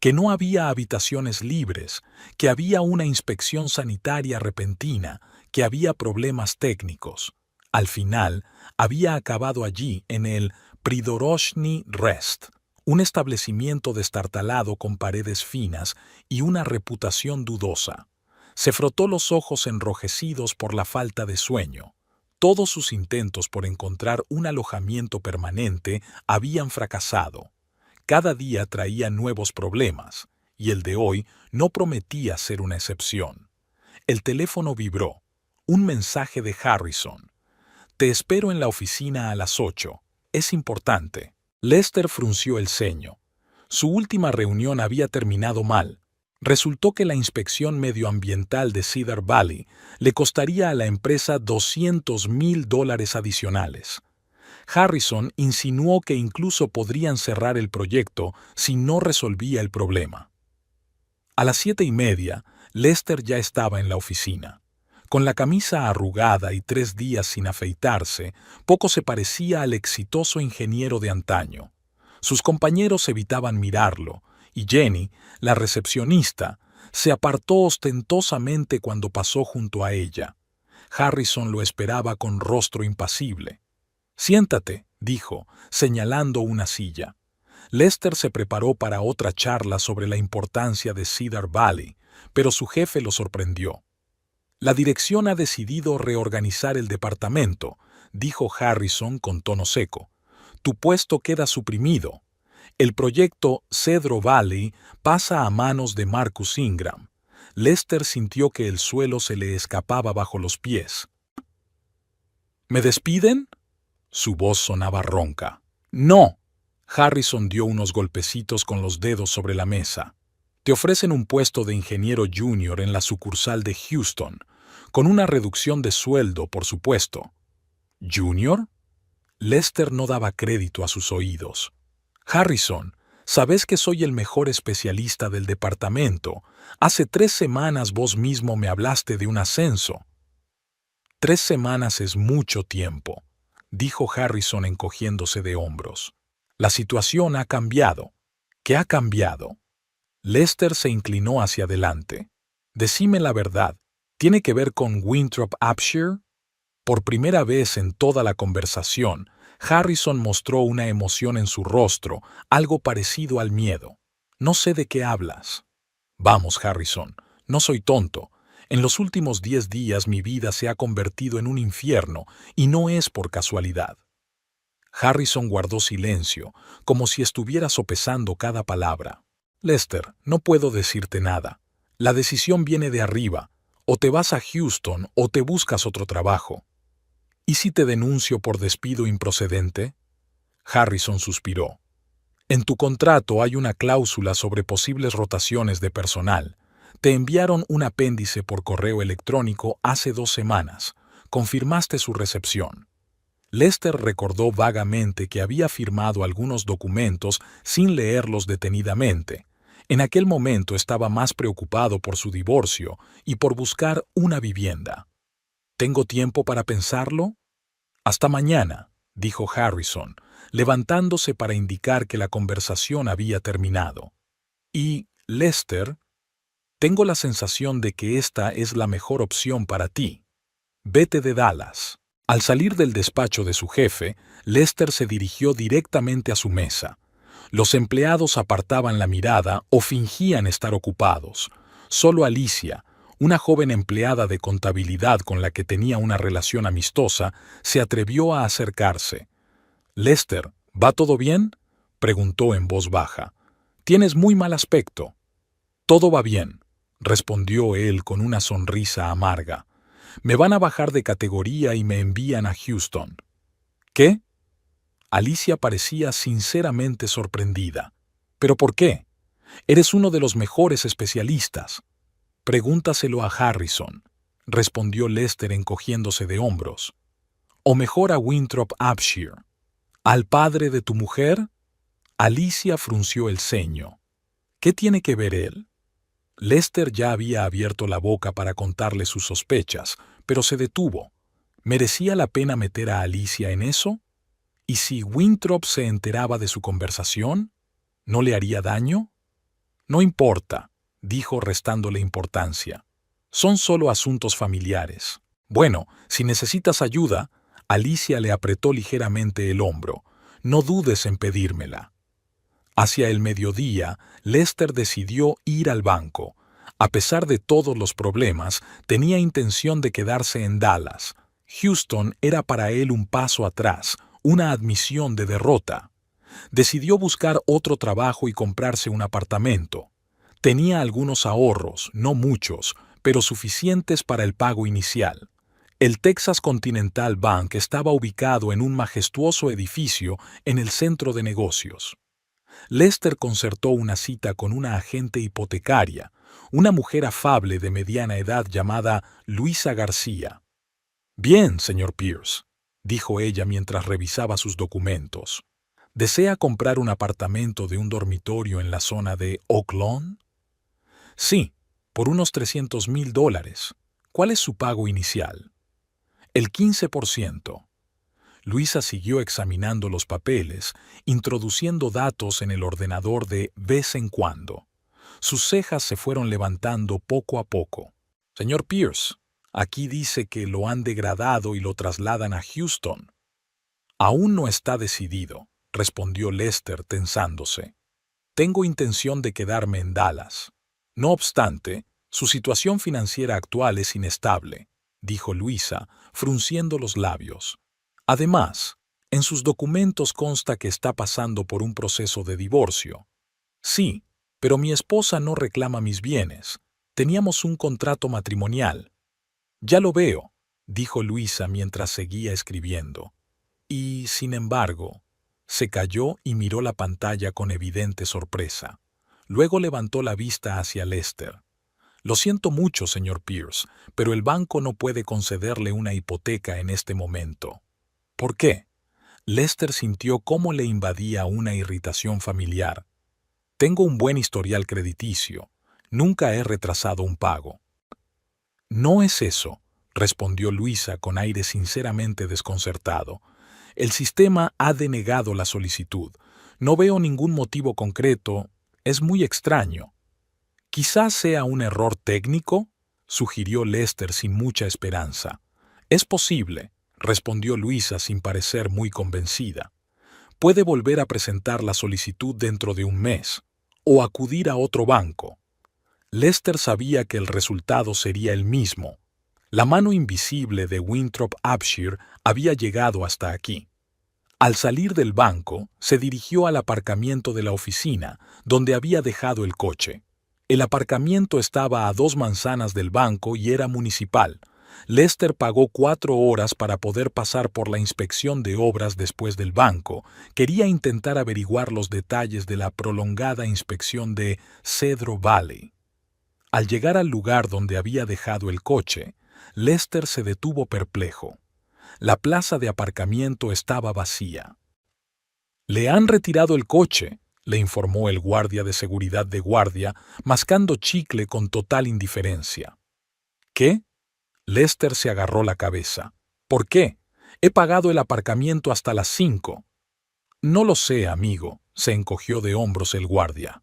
que no había habitaciones libres, que había una inspección sanitaria repentina, que había problemas técnicos. Al final, había acabado allí en el Pridoroshny Rest, un establecimiento destartalado con paredes finas y una reputación dudosa. Se frotó los ojos enrojecidos por la falta de sueño. Todos sus intentos por encontrar un alojamiento permanente habían fracasado. Cada día traía nuevos problemas, y el de hoy no prometía ser una excepción. El teléfono vibró. Un mensaje de Harrison. «Te espero en la oficina a las 8. Es importante». Lester frunció el ceño. Su última reunión había terminado mal. Resultó que la inspección medioambiental de Cedar Valley le costaría a la empresa $200,000 adicionales. Harrison insinuó que incluso podrían cerrar el proyecto si no resolvía el problema. A las 7:30, Lester ya estaba en la oficina. Con la camisa arrugada y 3 días sin afeitarse, poco se parecía al exitoso ingeniero de antaño. Sus compañeros evitaban mirarlo, y Jenny, la recepcionista, se apartó ostentosamente cuando pasó junto a ella. Harrison lo esperaba con rostro impasible. «Siéntate», dijo, señalando una silla. Lester se preparó para otra charla sobre la importancia de Cedar Valley, pero su jefe lo sorprendió. «La dirección ha decidido reorganizar el departamento», dijo Harrison con tono seco. «Tu puesto queda suprimido. El proyecto Cedro Valley pasa a manos de Marcus Ingram». Lester sintió que el suelo se le escapaba bajo los pies. «¿Me despiden?» Su voz sonaba ronca. «No». Harrison dio unos golpecitos con los dedos sobre la mesa. «Te ofrecen un puesto de ingeniero junior en la sucursal de Houston, con una reducción de sueldo, por supuesto». «¿Junior?» Lester no daba crédito a sus oídos. «Harrison, sabes que soy el mejor especialista del departamento. Hace 3 semanas vos mismo me hablaste de un ascenso». «3 semanas es mucho tiempo», dijo Harrison encogiéndose de hombros. «La situación ha cambiado». «¿Qué ha cambiado?» Lester se inclinó hacia adelante. «Decime la verdad. ¿Tiene que ver con Winthrop Upshur?» Por primera vez en toda la conversación, Harrison mostró una emoción en su rostro, algo parecido al miedo. «No sé de qué hablas». «Vamos, Harrison, no soy tonto. En los últimos 10 días mi vida se ha convertido en un infierno, y no es por casualidad». Harrison guardó silencio, como si estuviera sopesando cada palabra. Lester, no puedo decirte nada. La decisión viene de arriba. O te vas a Houston o te buscas otro trabajo. ¿Y si te denuncio por despido improcedente? Harrison suspiró. En tu contrato hay una cláusula sobre posibles rotaciones de personal. Te enviaron un apéndice por correo electrónico hace 2 semanas. Confirmaste su recepción. Lester recordó vagamente que había firmado algunos documentos sin leerlos detenidamente. En aquel momento estaba más preocupado por su divorcio y por buscar una vivienda. ¿Tengo tiempo para pensarlo? Hasta mañana, dijo Harrison, levantándose para indicar que la conversación había terminado. Y, Lester, tengo la sensación de que esta es la mejor opción para ti. Vete de Dallas. Al salir del despacho de su jefe, Lester se dirigió directamente a su mesa. Los empleados apartaban la mirada o fingían estar ocupados. Solo Alicia, una joven empleada de contabilidad con la que tenía una relación amistosa, se atrevió a acercarse. «Lester, ¿va todo bien?», preguntó en voz baja. «Tienes muy mal aspecto». «Todo va bien», respondió él con una sonrisa amarga. «Me van a bajar de categoría y me envían a Houston». «¿Qué?». Alicia parecía sinceramente sorprendida. «¿Pero por qué? Eres uno de los mejores especialistas». «Pregúntaselo a Harrison», respondió Lester encogiéndose de hombros. «O mejor a Winthrop Upshire». «¿Al padre de tu mujer?». Alicia frunció el ceño. «¿Qué tiene que ver él?». Lester ya había abierto la boca para contarle sus sospechas, pero se detuvo. ¿Merecía la pena meter a Alicia en eso? ¿Y si Winthrop se enteraba de su conversación? ¿No le haría daño? «No importa», dijo restándole importancia. «Son solo asuntos familiares». «Bueno, si necesitas ayuda», Alicia le apretó ligeramente el hombro. «No dudes en pedírmela». Hacia el mediodía, Lester decidió ir al banco. A pesar de todos los problemas, tenía intención de quedarse en Dallas. Houston era para él un paso atrás, una admisión de derrota. Decidió buscar otro trabajo y comprarse un apartamento. Tenía algunos ahorros, no muchos, pero suficientes para el pago inicial. El Texas Continental Bank estaba ubicado en un majestuoso edificio en el centro de negocios. Lester concertó una cita con una agente hipotecaria, una mujer afable de mediana edad llamada Luisa García. «Bien, señor Pierce», dijo ella mientras revisaba sus documentos. «¿Desea comprar un apartamento de un dormitorio en la zona de Oak Lawn?». «Sí, por unos $300,000. ¿Cuál es su pago inicial?». «El 15%. Luisa siguió examinando los papeles, introduciendo datos en el ordenador de vez en cuando. Sus cejas se fueron levantando poco a poco. «Señor Pierce, aquí dice que lo han degradado y lo trasladan a Houston». «Aún no está decidido», respondió Lester tensándose. «Tengo intención de quedarme en Dallas». «No obstante, su situación financiera actual es inestable», dijo Luisa, frunciendo los labios. «Además, en sus documentos consta que está pasando por un proceso de divorcio». «Sí, pero mi esposa no reclama mis bienes. Teníamos un contrato matrimonial». «Ya lo veo», dijo Luisa mientras seguía escribiendo. Y, sin embargo, se calló y miró la pantalla con evidente sorpresa. Luego levantó la vista hacia Lester. «Lo siento mucho, señor Pierce, pero el banco no puede concederle una hipoteca en este momento». «¿Por qué?». Lester sintió cómo le invadía una irritación familiar. «Tengo un buen historial crediticio. Nunca he retrasado un pago». «No es eso», respondió Luisa con aire sinceramente desconcertado. «El sistema ha denegado la solicitud. No veo ningún motivo concreto. Es muy extraño». «Quizás sea un error técnico», sugirió Lester sin mucha esperanza. «Es posible», respondió Luisa sin parecer muy convencida. «Puede volver a presentar la solicitud dentro de un mes, o acudir a otro banco». Lester sabía que el resultado sería el mismo. La mano invisible de Winthrop Upshire había llegado hasta aquí. Al salir del banco, se dirigió al aparcamiento de la oficina, donde había dejado el coche. El aparcamiento estaba a 2 manzanas del banco y era municipal. Lester pagó 4 horas para poder pasar por la inspección de obras después del banco. Quería intentar averiguar los detalles de la prolongada inspección de Cedro Valley. Al llegar al lugar donde había dejado el coche, Lester se detuvo perplejo. La plaza de aparcamiento estaba vacía. «Le han retirado el coche», le informó el guardia de seguridad de guardia, mascando chicle con total indiferencia. «¿Qué?». Lester se agarró la cabeza. «¿Por qué? He pagado el aparcamiento hasta las 5». «No lo sé, amigo», se encogió de hombros el guardia.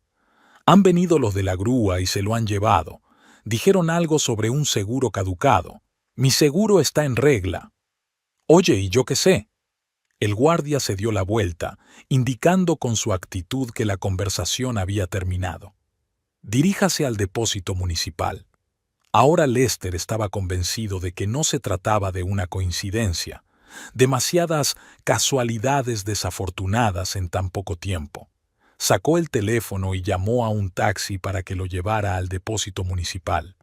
«Han venido los de la grúa y se lo han llevado. Dijeron algo sobre un seguro caducado. Mi seguro está en regla». «Oye, ¿y yo qué sé?». El guardia se dio la vuelta, indicando con su actitud que la conversación había terminado. «Diríjase al depósito municipal». Ahora Lester estaba convencido de que no se trataba de una coincidencia, demasiadas casualidades desafortunadas en tan poco tiempo. Sacó el teléfono y llamó a un taxi para que lo llevara al depósito municipal.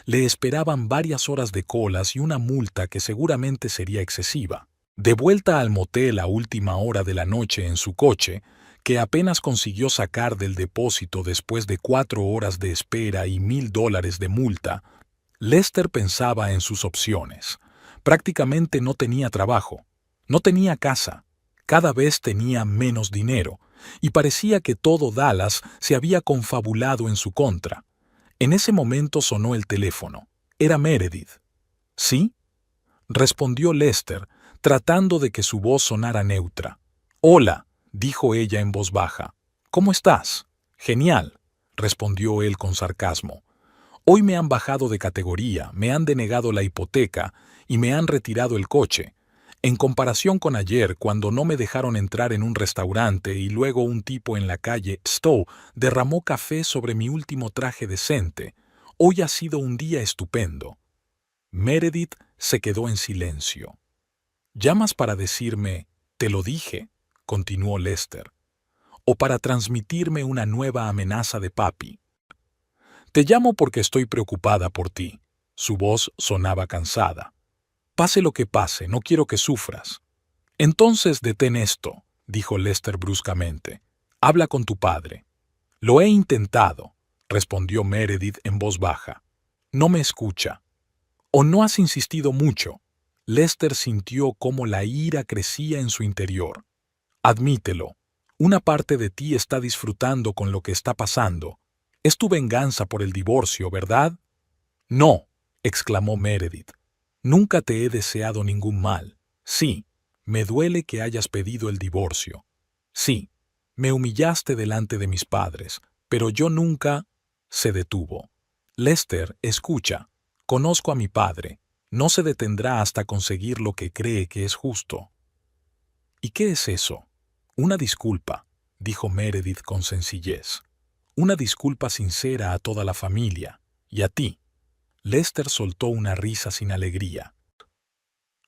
Le esperaban varias horas de colas y una multa que seguramente sería excesiva. De vuelta al motel a última hora de la noche en su coche, que apenas consiguió sacar del depósito después de 4 horas de espera y $1,000 de multa, Lester pensaba en sus opciones. Prácticamente no tenía trabajo, no tenía casa, cada vez tenía menos dinero, y parecía que todo Dallas se había confabulado en su contra. En ese momento sonó el teléfono. Era Meredith. «¿Sí?», respondió Lester, tratando de que su voz sonara neutra. «Hola», dijo ella en voz baja. «¿Cómo estás?». «Genial», respondió él con sarcasmo. «Hoy me han bajado de categoría, me han denegado la hipoteca y me han retirado el coche. En comparación con ayer, cuando no me dejaron entrar en un restaurante y luego un tipo en la calle Stowe derramó café sobre mi último traje decente, hoy ha sido un día estupendo». Meredith se quedó en silencio. «¿Llamas para decirme, te lo dije?», continuó Lester, «o para transmitirme una nueva amenaza de papi». «Te llamo porque estoy preocupada por ti». Su voz sonaba cansada. «Pase lo que pase, no quiero que sufras». «Entonces detén esto», dijo Lester bruscamente. «Habla con tu padre». «Lo he intentado», respondió Meredith en voz baja. «No me escucha». «¿O no has insistido mucho?». Lester sintió cómo la ira crecía en su interior. «Admítelo. Una parte de ti está disfrutando con lo que está pasando. Es tu venganza por el divorcio, ¿verdad?». «No», exclamó Meredith. «Nunca te he deseado ningún mal. Sí, me duele que hayas pedido el divorcio. Sí, me humillaste delante de mis padres, pero yo nunca…». Se detuvo. «Lester, escucha. Conozco a mi padre. No se detendrá hasta conseguir lo que cree que es justo». «¿Y qué es eso?». «Una disculpa», dijo Meredith con sencillez. «Una disculpa sincera a toda la familia. Y a ti». Lester soltó una risa sin alegría.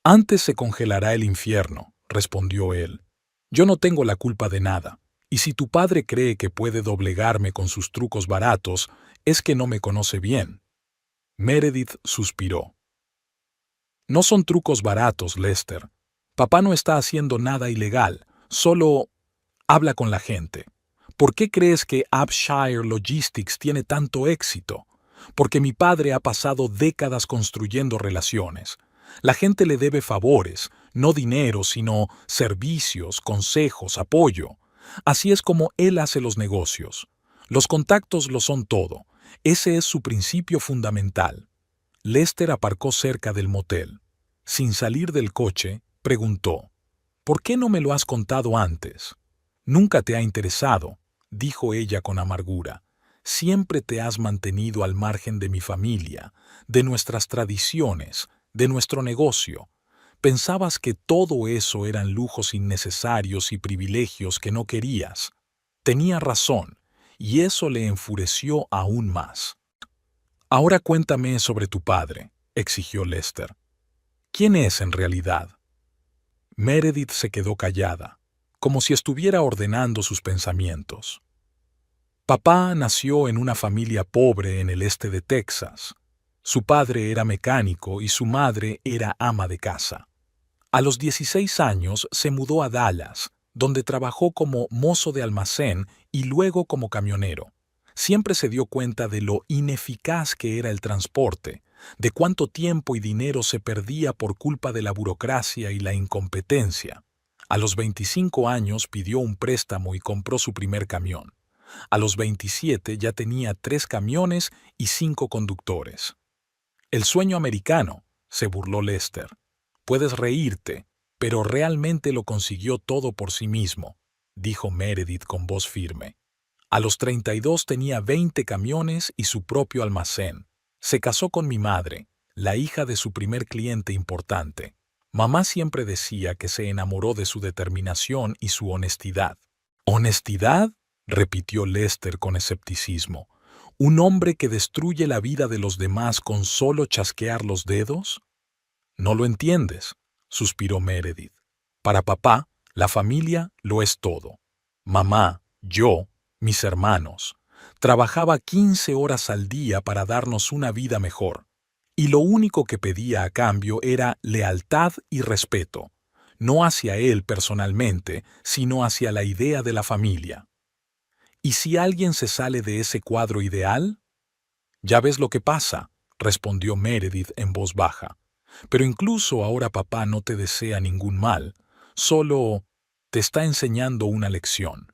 «Antes se congelará el infierno», respondió él. «Yo no tengo la culpa de nada. Y si tu padre cree que puede doblegarme con sus trucos baratos, es que no me conoce bien». Meredith suspiró. «No son trucos baratos, Lester. Papá no está haciendo nada ilegal, solo habla con la gente. ¿Por qué crees que Abshire Logistics tiene tanto éxito? Porque mi padre ha pasado décadas construyendo relaciones. La gente le debe favores, no dinero, sino servicios, consejos, apoyo. Así es como él hace los negocios. Los contactos lo son todo. Ese es su principio fundamental». Lester aparcó cerca del motel. Sin salir del coche, preguntó: «¿Por qué no me lo has contado antes?». «Nunca te ha interesado», dijo ella con amargura. «Siempre te has mantenido al margen de mi familia, de nuestras tradiciones, de nuestro negocio. Pensabas que todo eso eran lujos innecesarios y privilegios que no querías». Tenía razón, y eso le enfureció aún más. «Ahora cuéntame sobre tu padre», exigió Lester. «¿Quién es en realidad?». Meredith se quedó callada, como si estuviera ordenando sus pensamientos. Papá nació en una familia pobre en el este de Texas. Su padre era mecánico y su madre era ama de casa. A los 16 años se mudó a Dallas, donde trabajó como mozo de almacén y luego como camionero. Siempre se dio cuenta de lo ineficaz que era el transporte, de cuánto tiempo y dinero se perdía por culpa de la burocracia y la incompetencia. A los 25 años pidió un préstamo y compró su primer camión. A los 27 ya tenía 3 camiones y 5 conductores. El sueño americano, se burló Lester. Puedes reírte, pero realmente lo consiguió todo por sí mismo, dijo Meredith con voz firme. A los 32 tenía 20 camiones y su propio almacén. Se casó con mi madre, la hija de su primer cliente importante. Mamá siempre decía que se enamoró de su determinación y su honestidad. ¿Honestidad?, repitió Lester con escepticismo. ¿Un hombre que destruye la vida de los demás con solo chasquear los dedos? No lo entiendes, suspiró Meredith. Para papá, la familia lo es todo. Mamá, yo, mis hermanos. Trabajaba 15 horas al día para darnos una vida mejor. Y lo único que pedía a cambio era lealtad y respeto, no hacia él personalmente, sino hacia la idea de la familia. ¿Y si alguien se sale de ese cuadro ideal? Ya ves lo que pasa, respondió Meredith en voz baja. Pero incluso ahora papá no te desea ningún mal, solo te está enseñando una lección.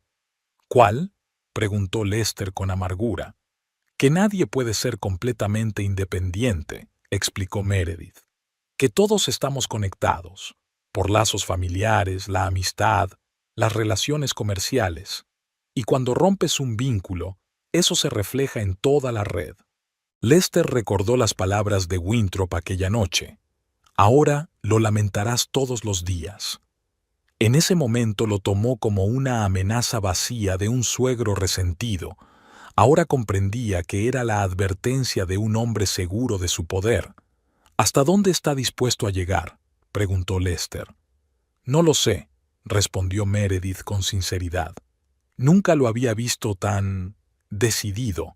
¿Cuál?, preguntó Lester con amargura. Que nadie puede ser completamente independiente, explicó Meredith. Que todos estamos conectados, por lazos familiares, la amistad, las relaciones comerciales. Y cuando rompes un vínculo, eso se refleja en toda la red. Lester recordó las palabras de Winthrop aquella noche. Ahora lo lamentarás todos los días. En ese momento lo tomó como una amenaza vacía de un suegro resentido. Ahora comprendía que era la advertencia de un hombre seguro de su poder. ¿Hasta dónde está dispuesto a llegar?, preguntó Lester. No lo sé, respondió Meredith con sinceridad. Nunca lo había visto tan decidido.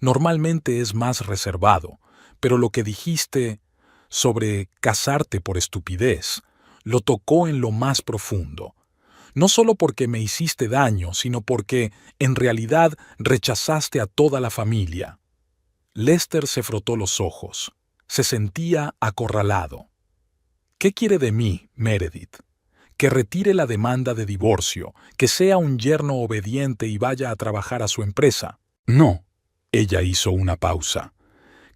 Normalmente es más reservado, pero lo que dijiste sobre casarte por estupidez lo tocó en lo más profundo. No solo porque me hiciste daño, sino porque, en realidad, rechazaste a toda la familia. Lester se frotó los ojos. Se sentía acorralado. ¿Qué quiere de mí, Meredith? Que retire la demanda de divorcio, que sea un yerno obediente y vaya a trabajar a su empresa. No. Ella hizo una pausa.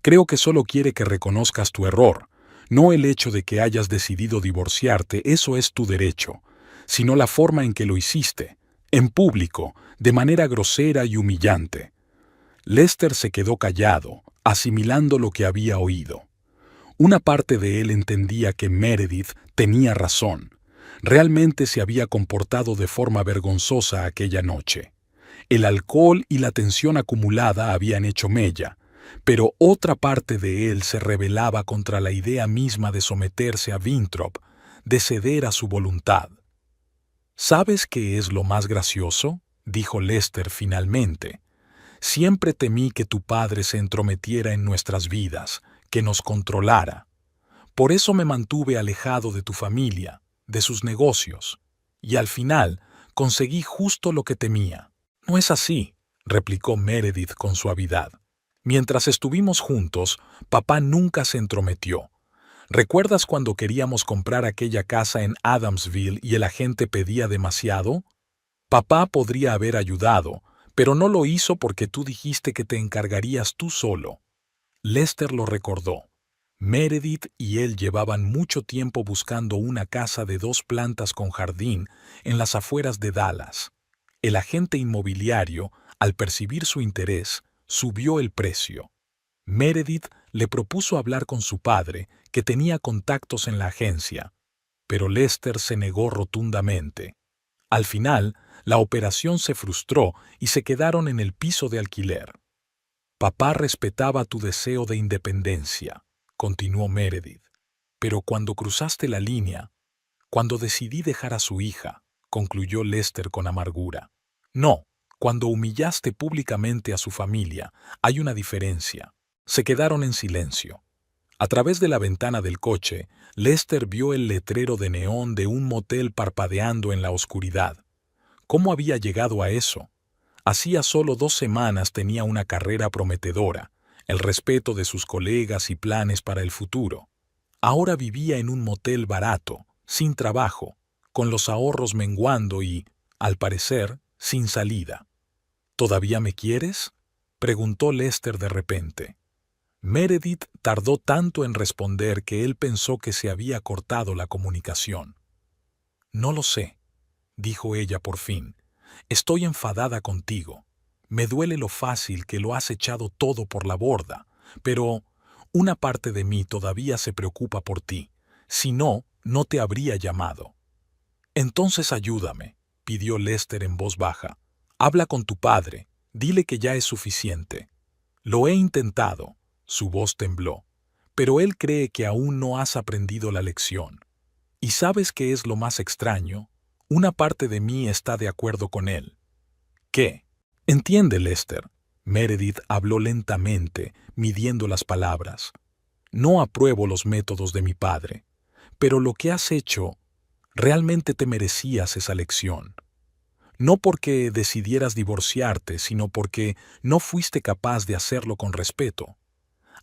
Creo que solo quiere que reconozcas tu error. No el hecho de que hayas decidido divorciarte, eso es tu derecho, sino la forma en que lo hiciste, en público, de manera grosera y humillante. Lester se quedó callado, asimilando lo que había oído. Una parte de él entendía que Meredith tenía razón. Realmente se había comportado de forma vergonzosa aquella noche. El alcohol y la tensión acumulada habían hecho mella, pero otra parte de él se rebelaba contra la idea misma de someterse a Winthrop, de ceder a su voluntad. ¿Sabes qué es lo más gracioso?, dijo Lester finalmente. Siempre temí que tu padre se entrometiera en nuestras vidas, que nos controlara. Por eso me mantuve alejado de tu familia, de sus negocios, y al final conseguí justo lo que temía. No es así, replicó Meredith con suavidad. Mientras estuvimos juntos, papá nunca se entrometió. ¿Recuerdas cuando queríamos comprar aquella casa en Adamsville y el agente pedía demasiado? Papá podría haber ayudado, pero no lo hizo porque tú dijiste que te encargarías tú solo. Lester lo recordó. Meredith y él llevaban mucho tiempo buscando una casa de 2 plantas con jardín en las afueras de Dallas. El agente inmobiliario, al percibir su interés, subió el precio. Meredith le propuso hablar con su padre, que tenía contactos en la agencia, pero Lester se negó rotundamente. Al final, la operación se frustró y se quedaron en el piso de alquiler. Papá respetaba tu deseo de independencia, continuó Meredith, pero cuando cruzaste la línea, Cuando decidí dejar a su hija, concluyó Lester con amargura. No, cuando humillaste públicamente a su familia, hay una diferencia. Se quedaron en silencio. A través de la ventana del coche, Lester vio el letrero de neón de un motel parpadeando en la oscuridad. ¿Cómo había llegado a eso? Hacía solo 2 semanas tenía una carrera prometedora, el respeto de sus colegas y planes para el futuro. Ahora vivía en un motel barato, sin trabajo, con los ahorros menguando y, al parecer, sin salida. ¿Todavía me quieres?, preguntó Lester de repente. Meredith tardó tanto en responder que él pensó que se había cortado la comunicación. No lo sé, dijo ella por fin. Estoy enfadada contigo. Me duele lo fácil que lo has echado todo por la borda, pero una parte de mí todavía se preocupa por ti. Si no, no te habría llamado. Entonces ayúdame, pidió Lester en voz baja. Habla con tu padre, dile que ya es suficiente. Lo he intentado, su voz tembló, pero él cree que aún no has aprendido la lección. ¿Y sabes qué es lo más extraño? Una parte de mí está de acuerdo con él. ¿Qué? Entiende, Lester. Meredith habló lentamente, midiendo las palabras. No apruebo los métodos de mi padre, pero lo que has hecho, realmente te merecías esa lección. No porque decidieras divorciarte, sino porque no fuiste capaz de hacerlo con respeto.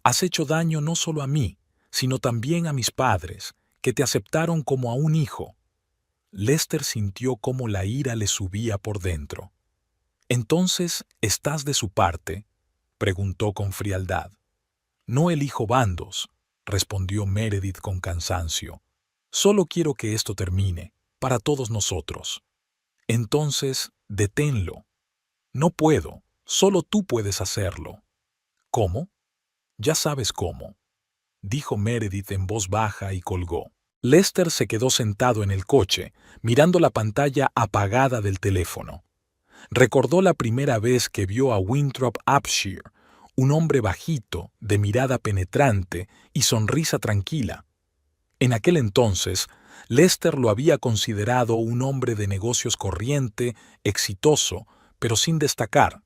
Has hecho daño no solo a mí, sino también a mis padres, que te aceptaron como a un hijo. Lester sintió cómo la ira le subía por dentro. «¿Entonces estás de su parte?», preguntó con frialdad. «No elijo bandos», respondió Meredith con cansancio. «Solo quiero que esto termine, para todos nosotros». «Entonces, deténlo». «No puedo, solo tú puedes hacerlo». «¿Cómo?». «Ya sabes cómo», dijo Meredith en voz baja y colgó. Lester se quedó sentado en el coche, mirando la pantalla apagada del teléfono. Recordó la primera vez que vio a Winthrop Upshur, un hombre bajito, de mirada penetrante y sonrisa tranquila. En aquel entonces, Lester lo había considerado un hombre de negocios corriente, exitoso, pero sin destacar.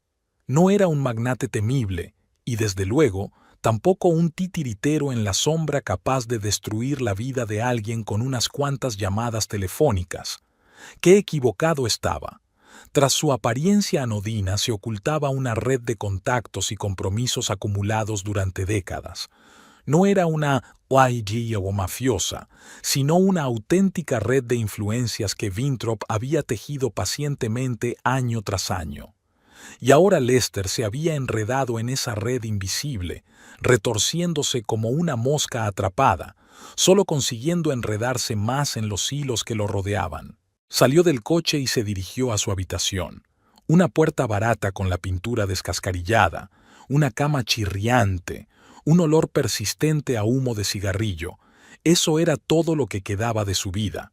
No era un magnate temible, y desde luego, tampoco un titiritero en la sombra capaz de destruir la vida de alguien con unas cuantas llamadas telefónicas. ¡Qué equivocado estaba! Tras su apariencia anodina se ocultaba una red de contactos y compromisos acumulados durante décadas. No era una OIG o mafiosa, sino una auténtica red de influencias que Winthrop había tejido pacientemente año tras año. Y ahora Lester se había enredado en esa red invisible, retorciéndose como una mosca atrapada, solo consiguiendo enredarse más en los hilos que lo rodeaban. Salió del coche y se dirigió a su habitación. Una puerta barata con la pintura descascarillada, una cama chirriante, un olor persistente a humo de cigarrillo. Eso era todo lo que quedaba de su vida.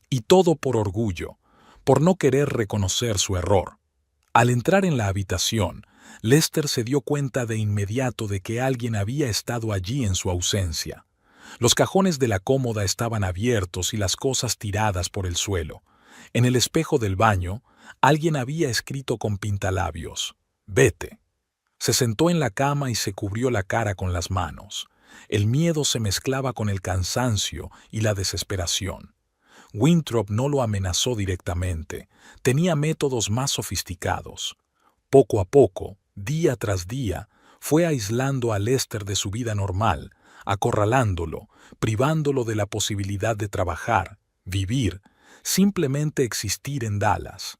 Y todo por orgullo, por no querer reconocer su error. Al entrar en la habitación, Lester se dio cuenta de inmediato de que alguien había estado allí en su ausencia. Los cajones de la cómoda estaban abiertos y las cosas tiradas por el suelo. En el espejo del baño, alguien había escrito con pintalabios: «Vete». Se sentó en la cama y se cubrió la cara con las manos. El miedo se mezclaba con el cansancio y la desesperación. Winthrop no lo amenazó directamente, tenía métodos más sofisticados. Poco a poco, día tras día, fue aislando a Lester de su vida normal, acorralándolo, privándolo de la posibilidad de trabajar, vivir, simplemente existir en Dallas.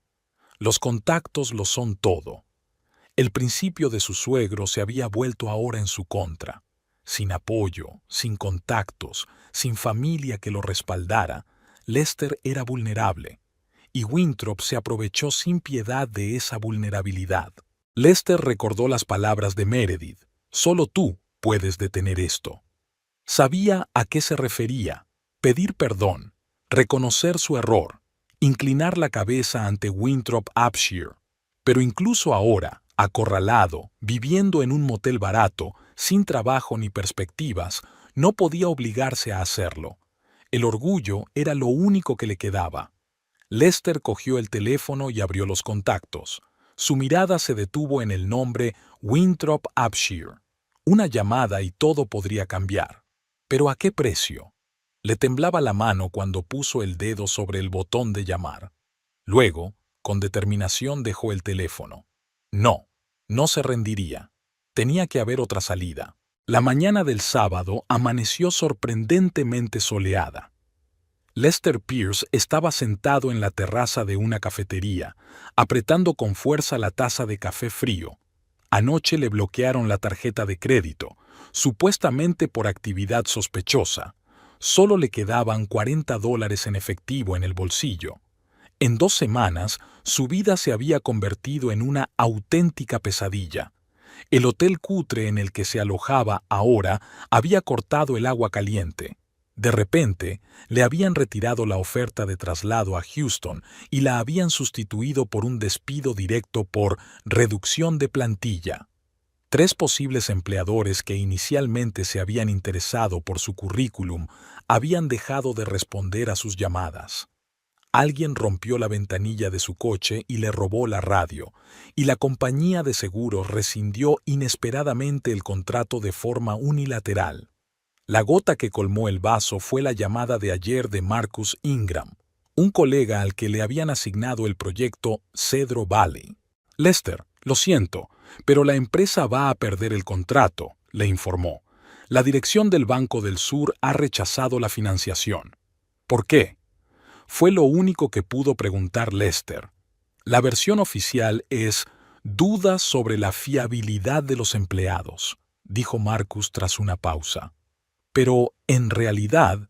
Los contactos lo son todo. El principio de su suegro se había vuelto ahora en su contra. Sin apoyo, sin contactos, sin familia que lo respaldara, Lester era vulnerable, y Winthrop se aprovechó sin piedad de esa vulnerabilidad. Lester recordó las palabras de Meredith: «Solo tú puedes detener esto». Sabía a qué se refería: pedir perdón, reconocer su error, inclinar la cabeza ante Winthrop Upshur. Pero incluso ahora, acorralado, viviendo en un motel barato, sin trabajo ni perspectivas, no podía obligarse a hacerlo. El orgullo era lo único que le quedaba. Lester cogió el teléfono y abrió los contactos. Su mirada se detuvo en el nombre Winthrop Upshur. Una llamada y todo podría cambiar. ¿Pero a qué precio? Le temblaba la mano cuando puso el dedo sobre el botón de llamar. Luego, con determinación dejó el teléfono. No se rendiría. Tenía que haber otra salida. La mañana del sábado amaneció sorprendentemente soleada. Lester Pierce estaba sentado en la terraza de una cafetería, apretando con fuerza la taza de café frío. Anoche le bloquearon la tarjeta de crédito, supuestamente por actividad sospechosa. Solo le quedaban $40 en efectivo en el bolsillo. En 2 semanas, su vida se había convertido en una auténtica pesadilla. El hotel cutre en el que se alojaba ahora había cortado el agua caliente. De repente, le habían retirado la oferta de traslado a Houston y la habían sustituido por un despido directo por reducción de plantilla. 3 posibles empleadores que inicialmente se habían interesado por su currículum habían dejado de responder a sus llamadas. Alguien rompió la ventanilla de su coche y le robó la radio, y la compañía de seguros rescindió inesperadamente el contrato de forma unilateral. La gota que colmó el vaso fue la llamada de ayer de Marcus Ingram, un colega al que le habían asignado el proyecto Cedro Valley. Lester, lo siento, pero la empresa va a perder el contrato, le informó. La dirección del Banco del Sur ha rechazado la financiación. ¿Por qué? Fue lo único que pudo preguntar Lester. La versión oficial es dudas sobre la fiabilidad de los empleados, dijo Marcus tras una pausa. Pero, en realidad,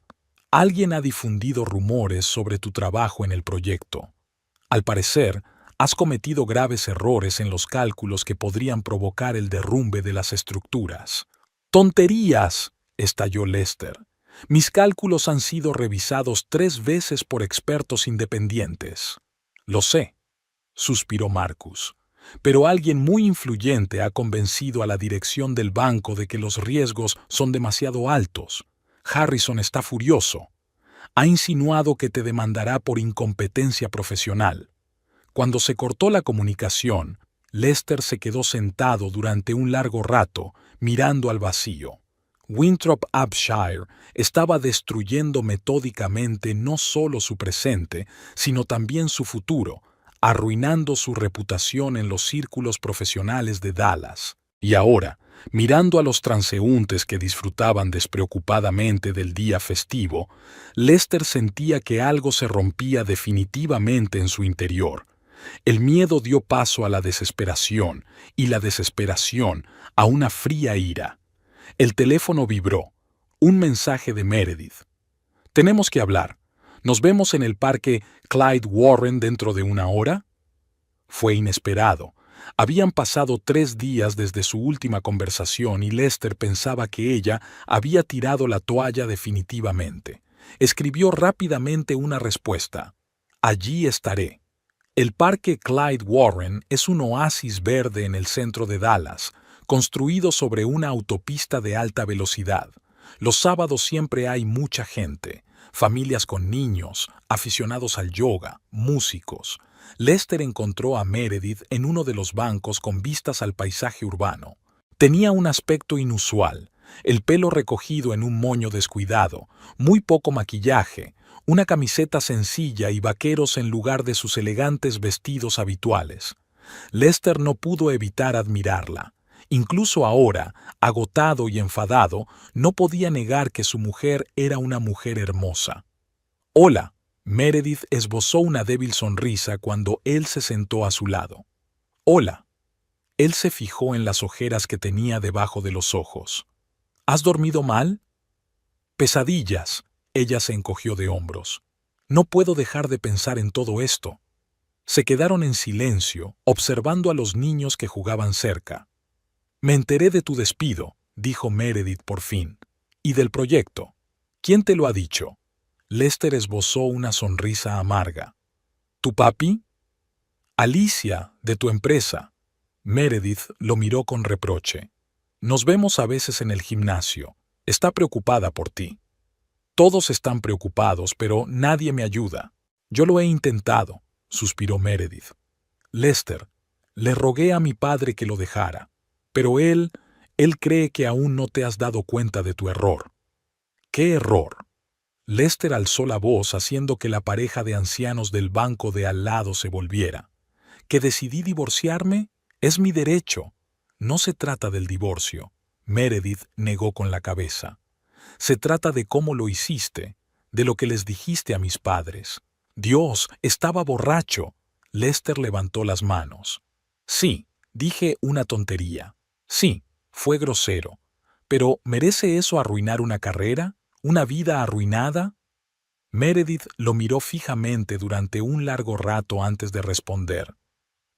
alguien ha difundido rumores sobre tu trabajo en el proyecto. Al parecer, has cometido graves errores en los cálculos que podrían provocar el derrumbe de las estructuras. ¡Tonterías!, estalló Lester. Mis cálculos han sido revisados 3 veces por expertos independientes. Lo sé, suspiró Marcus. Pero alguien muy influyente ha convencido a la dirección del banco de que los riesgos son demasiado altos. Harrison está furioso. Ha insinuado que te demandará por incompetencia profesional. Cuando se cortó la comunicación, Lester se quedó sentado durante un largo rato, mirando al vacío. Winthrop Upshur estaba destruyendo metódicamente no solo su presente, sino también su futuro, arruinando su reputación en los círculos profesionales de Dallas. Y ahora, mirando a los transeúntes que disfrutaban despreocupadamente del día festivo, Lester sentía que algo se rompía definitivamente en su interior. El miedo dio paso a la desesperación, y la desesperación a una fría ira. El teléfono vibró. Un mensaje de Meredith. «Tenemos que hablar. ¿Nos vemos en el parque Clyde Warren dentro de 1 hora?» Fue inesperado. Habían pasado 3 días desde su última conversación y Lester pensaba que ella había tirado la toalla definitivamente. Escribió rápidamente una respuesta. «Allí estaré». El parque Clyde Warren es un oasis verde en el centro de Dallas, construido sobre una autopista de alta velocidad. Los sábados siempre hay mucha gente. Familias con niños, aficionados al yoga, músicos. Lester encontró a Meredith en uno de los bancos con vistas al paisaje urbano. Tenía un aspecto inusual, el pelo recogido en un moño descuidado, muy poco maquillaje, una camiseta sencilla y vaqueros en lugar de sus elegantes vestidos habituales. Lester no pudo evitar admirarla. Incluso ahora, agotado y enfadado, no podía negar que su mujer era una mujer hermosa. «Hola», Meredith esbozó una débil sonrisa cuando él se sentó a su lado. «Hola». Él se fijó en las ojeras que tenía debajo de los ojos. «¿Has dormido mal?» «Pesadillas», ella se encogió de hombros. «No puedo dejar de pensar en todo esto». Se quedaron en silencio, observando a los niños que jugaban cerca. «Me enteré de tu despido», dijo Meredith por fin. «Y del proyecto. ¿Quién te lo ha dicho?» Lester esbozó una sonrisa amarga. ¿Tu papi? «Alicia, de tu empresa». Meredith lo miró con reproche. «Nos vemos a veces en el gimnasio. Está preocupada por ti». Todos están preocupados, pero nadie me ayuda. Yo lo he intentado, suspiró Meredith. Lester, le rogué a mi padre que lo dejara, pero él cree que aún no te has dado cuenta de tu error. ¿Qué error? Lester alzó la voz haciendo que la pareja de ancianos del banco de al lado se volviera. ¿Que decidí divorciarme? Es mi derecho. No se trata del divorcio. Meredith negó con la cabeza. Se trata de cómo lo hiciste, de lo que les dijiste a mis padres. Dios, estaba borracho. Lester levantó las manos. Sí, dije una tontería. Sí, fue grosero. Pero ¿merece eso arruinar una carrera? ¿Una vida arruinada? Meredith lo miró fijamente durante un largo rato antes de responder.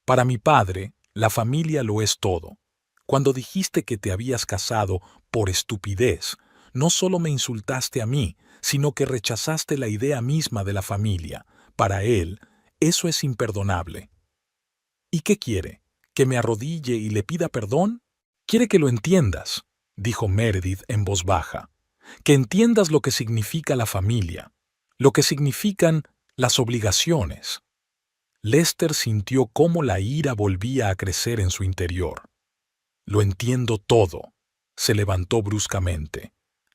Para mi padre, la familia lo es todo. Cuando dijiste que te habías casado por estupidez, no solo me insultaste a mí, sino que rechazaste la idea misma de la familia. Para él, eso es imperdonable. ¿Y qué quiere? ¿Que me arrodille y le pida perdón? Quiere que lo entiendas, dijo Meredith en voz baja. Que entiendas lo que significa la familia, lo que significan las obligaciones. Lester sintió cómo la ira volvía a crecer en su interior. Lo entiendo todo. Se levantó bruscamente.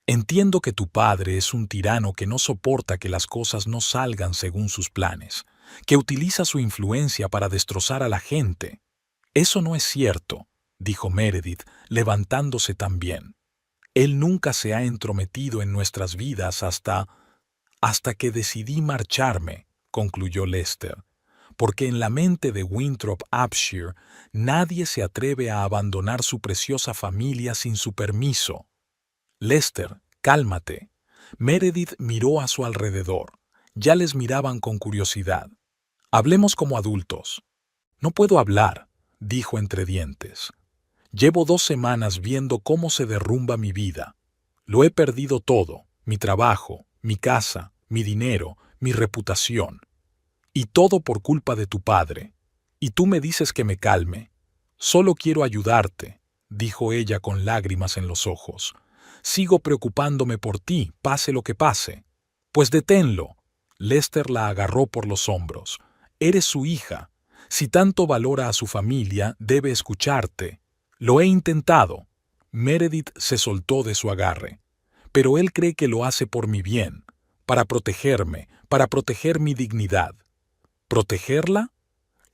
Entiendo que tu padre es un tirano que no soporta que las cosas no salgan según sus planes, que utiliza su influencia para destrozar a la gente. Eso no es cierto, dijo Meredith, levantándose también. Él nunca se ha entrometido en nuestras vidas hasta que decidí marcharme, concluyó Lester, porque en la mente de Winthrop Upshur nadie se atreve a abandonar su preciosa familia sin su permiso. Lester, cálmate. Meredith miró a su alrededor. Ya les miraban con curiosidad. Hablemos como adultos. No puedo hablar, dijo entre dientes. Llevo 2 semanas viendo cómo se derrumba mi vida. Lo he perdido todo, mi trabajo, mi casa, mi dinero, mi reputación. Y todo por culpa de tu padre. Y tú me dices que me calme. Solo quiero ayudarte, dijo ella con lágrimas en los ojos. Sigo preocupándome por ti, pase lo que pase. Pues deténlo. Lester la agarró por los hombros. Eres su hija. Si tanto valora a su familia, debe escucharte. Lo he intentado. Meredith se soltó de su agarre. Pero él cree que lo hace por mi bien, para protegerme, para proteger mi dignidad. ¿Protegerla?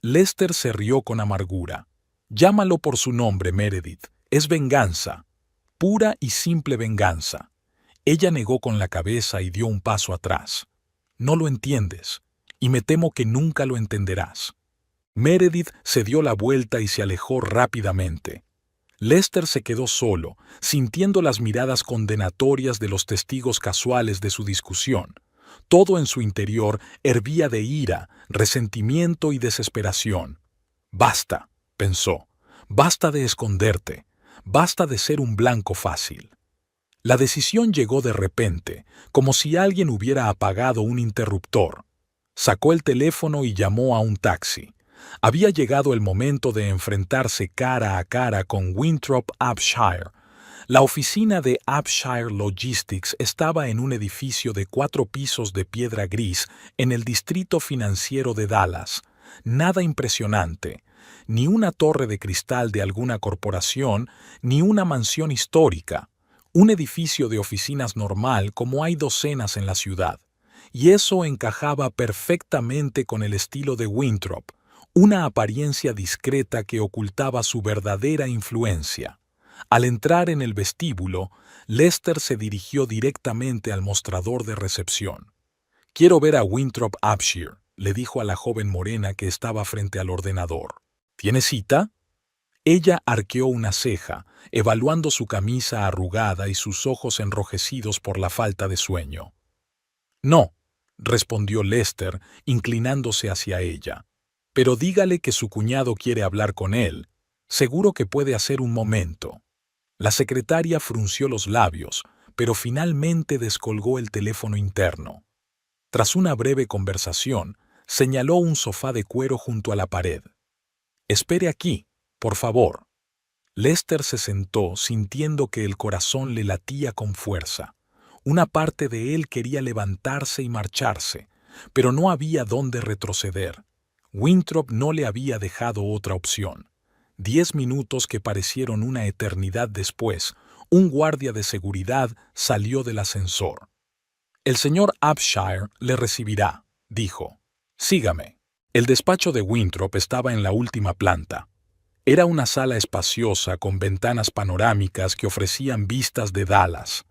Lester se rió con amargura. Llámalo por su nombre, Meredith. Es venganza. Pura y simple venganza. Ella negó con la cabeza y dio un paso atrás. No lo entiendes, y me temo que nunca lo entenderás. Meredith se dio la vuelta y se alejó rápidamente. Lester se quedó solo, sintiendo las miradas condenatorias de los testigos casuales de su discusión. Todo en su interior hervía de ira, resentimiento y desesperación. Basta, pensó, basta de esconderte, basta de ser un blanco fácil. La decisión llegó de repente, como si alguien hubiera apagado un interruptor. Sacó el teléfono y llamó a un taxi. Había llegado el momento de enfrentarse cara a cara con Winthrop Upshur. La oficina de Upshur Logistics estaba en un edificio de 4 pisos de piedra gris en el distrito financiero de Dallas. Nada impresionante, ni una torre de cristal de alguna corporación, ni una mansión histórica. Un edificio de oficinas normal como hay docenas en la ciudad. Y eso encajaba perfectamente con el estilo de Winthrop, una apariencia discreta que ocultaba su verdadera influencia. Al entrar en el vestíbulo, Lester se dirigió directamente al mostrador de recepción. «Quiero ver a Winthrop Upshur», le dijo a la joven morena que estaba frente al ordenador. «¿Tiene cita?» Ella arqueó una ceja, evaluando su camisa arrugada y sus ojos enrojecidos por la falta de sueño. «No», respondió Lester, inclinándose hacia ella. «Pero dígale que su cuñado quiere hablar con él. Seguro que puede hacer un momento». La secretaria frunció los labios, pero finalmente descolgó el teléfono interno. Tras una breve conversación, señaló un sofá de cuero junto a la pared. «Espere aquí, por favor». Lester se sentó sintiendo que el corazón le latía con fuerza. Una parte de él quería levantarse y marcharse, pero no había dónde retroceder. Winthrop no le había dejado otra opción. 10 minutos que parecieron una eternidad después, un guardia de seguridad salió del ascensor. «El señor Upshire le recibirá», dijo. «Sígame». El despacho de Winthrop estaba en la última planta. Era una sala espaciosa con ventanas panorámicas que ofrecían vistas de Dallas.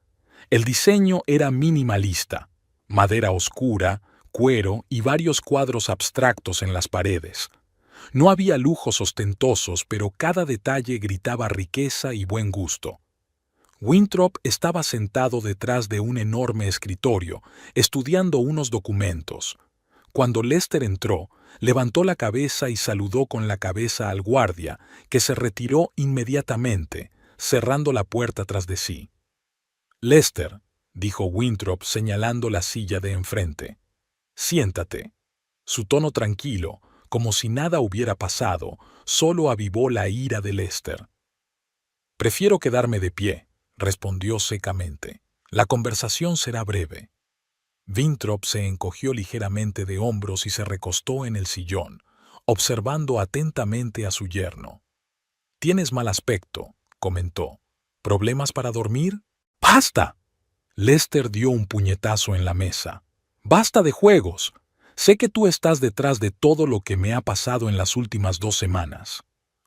El diseño era minimalista: madera oscura, cuero y varios cuadros abstractos en las paredes. No había lujos ostentosos, pero cada detalle gritaba riqueza y buen gusto. Winthrop estaba sentado detrás de un enorme escritorio, estudiando unos documentos. Cuando Lester entró, levantó la cabeza y saludó con la cabeza al guardia, que se retiró inmediatamente, cerrando la puerta tras de sí. «Lester», dijo Winthrop señalando la silla de enfrente, «siéntate». Su tono tranquilo, como si nada hubiera pasado, solo avivó la ira de Lester. «Prefiero quedarme de pie», respondió secamente. «La conversación será breve». Winthrop se encogió ligeramente de hombros y se recostó en el sillón, observando atentamente a su yerno. «Tienes mal aspecto», comentó. «¿Problemas para dormir?» «¡Basta!». Lester dio un puñetazo en la mesa. «¡Basta de juegos! Sé que tú estás detrás de todo lo que me ha pasado en las últimas 2 semanas».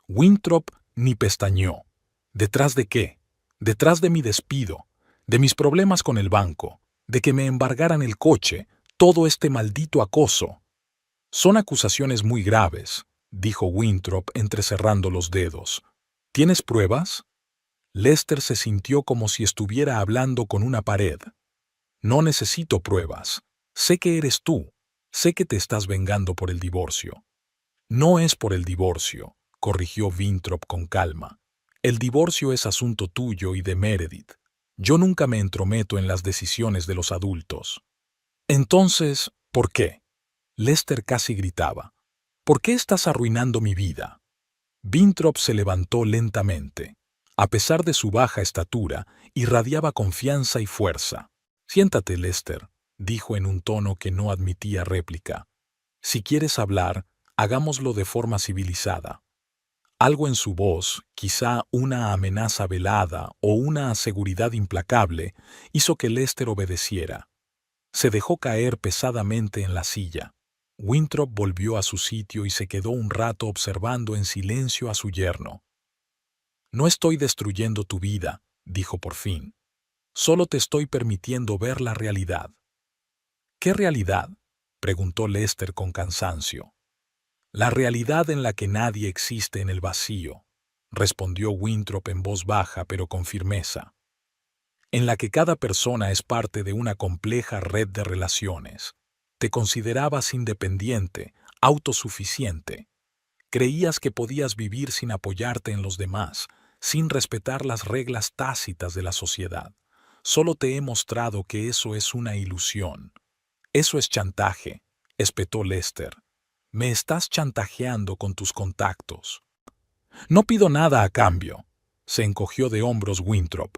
Winthrop ni pestañeó. ¿Detrás de qué? Detrás de mi despido, de mis problemas con el banco, de que me embargaran el coche, todo este maldito acoso. «Son acusaciones muy graves», dijo Winthrop entrecerrando los dedos. «¿Tienes pruebas?» Lester se sintió como si estuviera hablando con una pared. «No necesito pruebas. Sé que eres tú. Sé que te estás vengando por el divorcio». «No es por el divorcio», corrigió Winthrop con calma. «El divorcio es asunto tuyo y de Meredith. Yo nunca me entrometo en las decisiones de los adultos». «Entonces, ¿por qué?». Lester casi gritaba. «¿Por qué estás arruinando mi vida?». Winthrop se levantó lentamente. A pesar de su baja estatura, irradiaba confianza y fuerza. «Siéntate, Lester», dijo en un tono que no admitía réplica. «Si quieres hablar, hagámoslo de forma civilizada». Algo en su voz, quizá una amenaza velada o una seguridad implacable, hizo que Lester obedeciera. Se dejó caer pesadamente en la silla. Winthrop volvió a su sitio y se quedó un rato observando en silencio a su yerno. «No estoy destruyendo tu vida», dijo por fin. «Solo te estoy permitiendo ver la realidad». «¿Qué realidad?», preguntó Lester con cansancio. «La realidad en la que nadie existe en el vacío», respondió Winthrop en voz baja pero con firmeza. «En la que cada persona es parte de una compleja red de relaciones. Te considerabas independiente, autosuficiente. Creías que podías vivir sin apoyarte en los demás, sin respetar las reglas tácitas de la sociedad. Solo te he mostrado que eso es una ilusión». «Eso es chantaje», espetó Lester. «Me estás chantajeando con tus contactos». «No pido nada a cambio», se encogió de hombros Winthrop.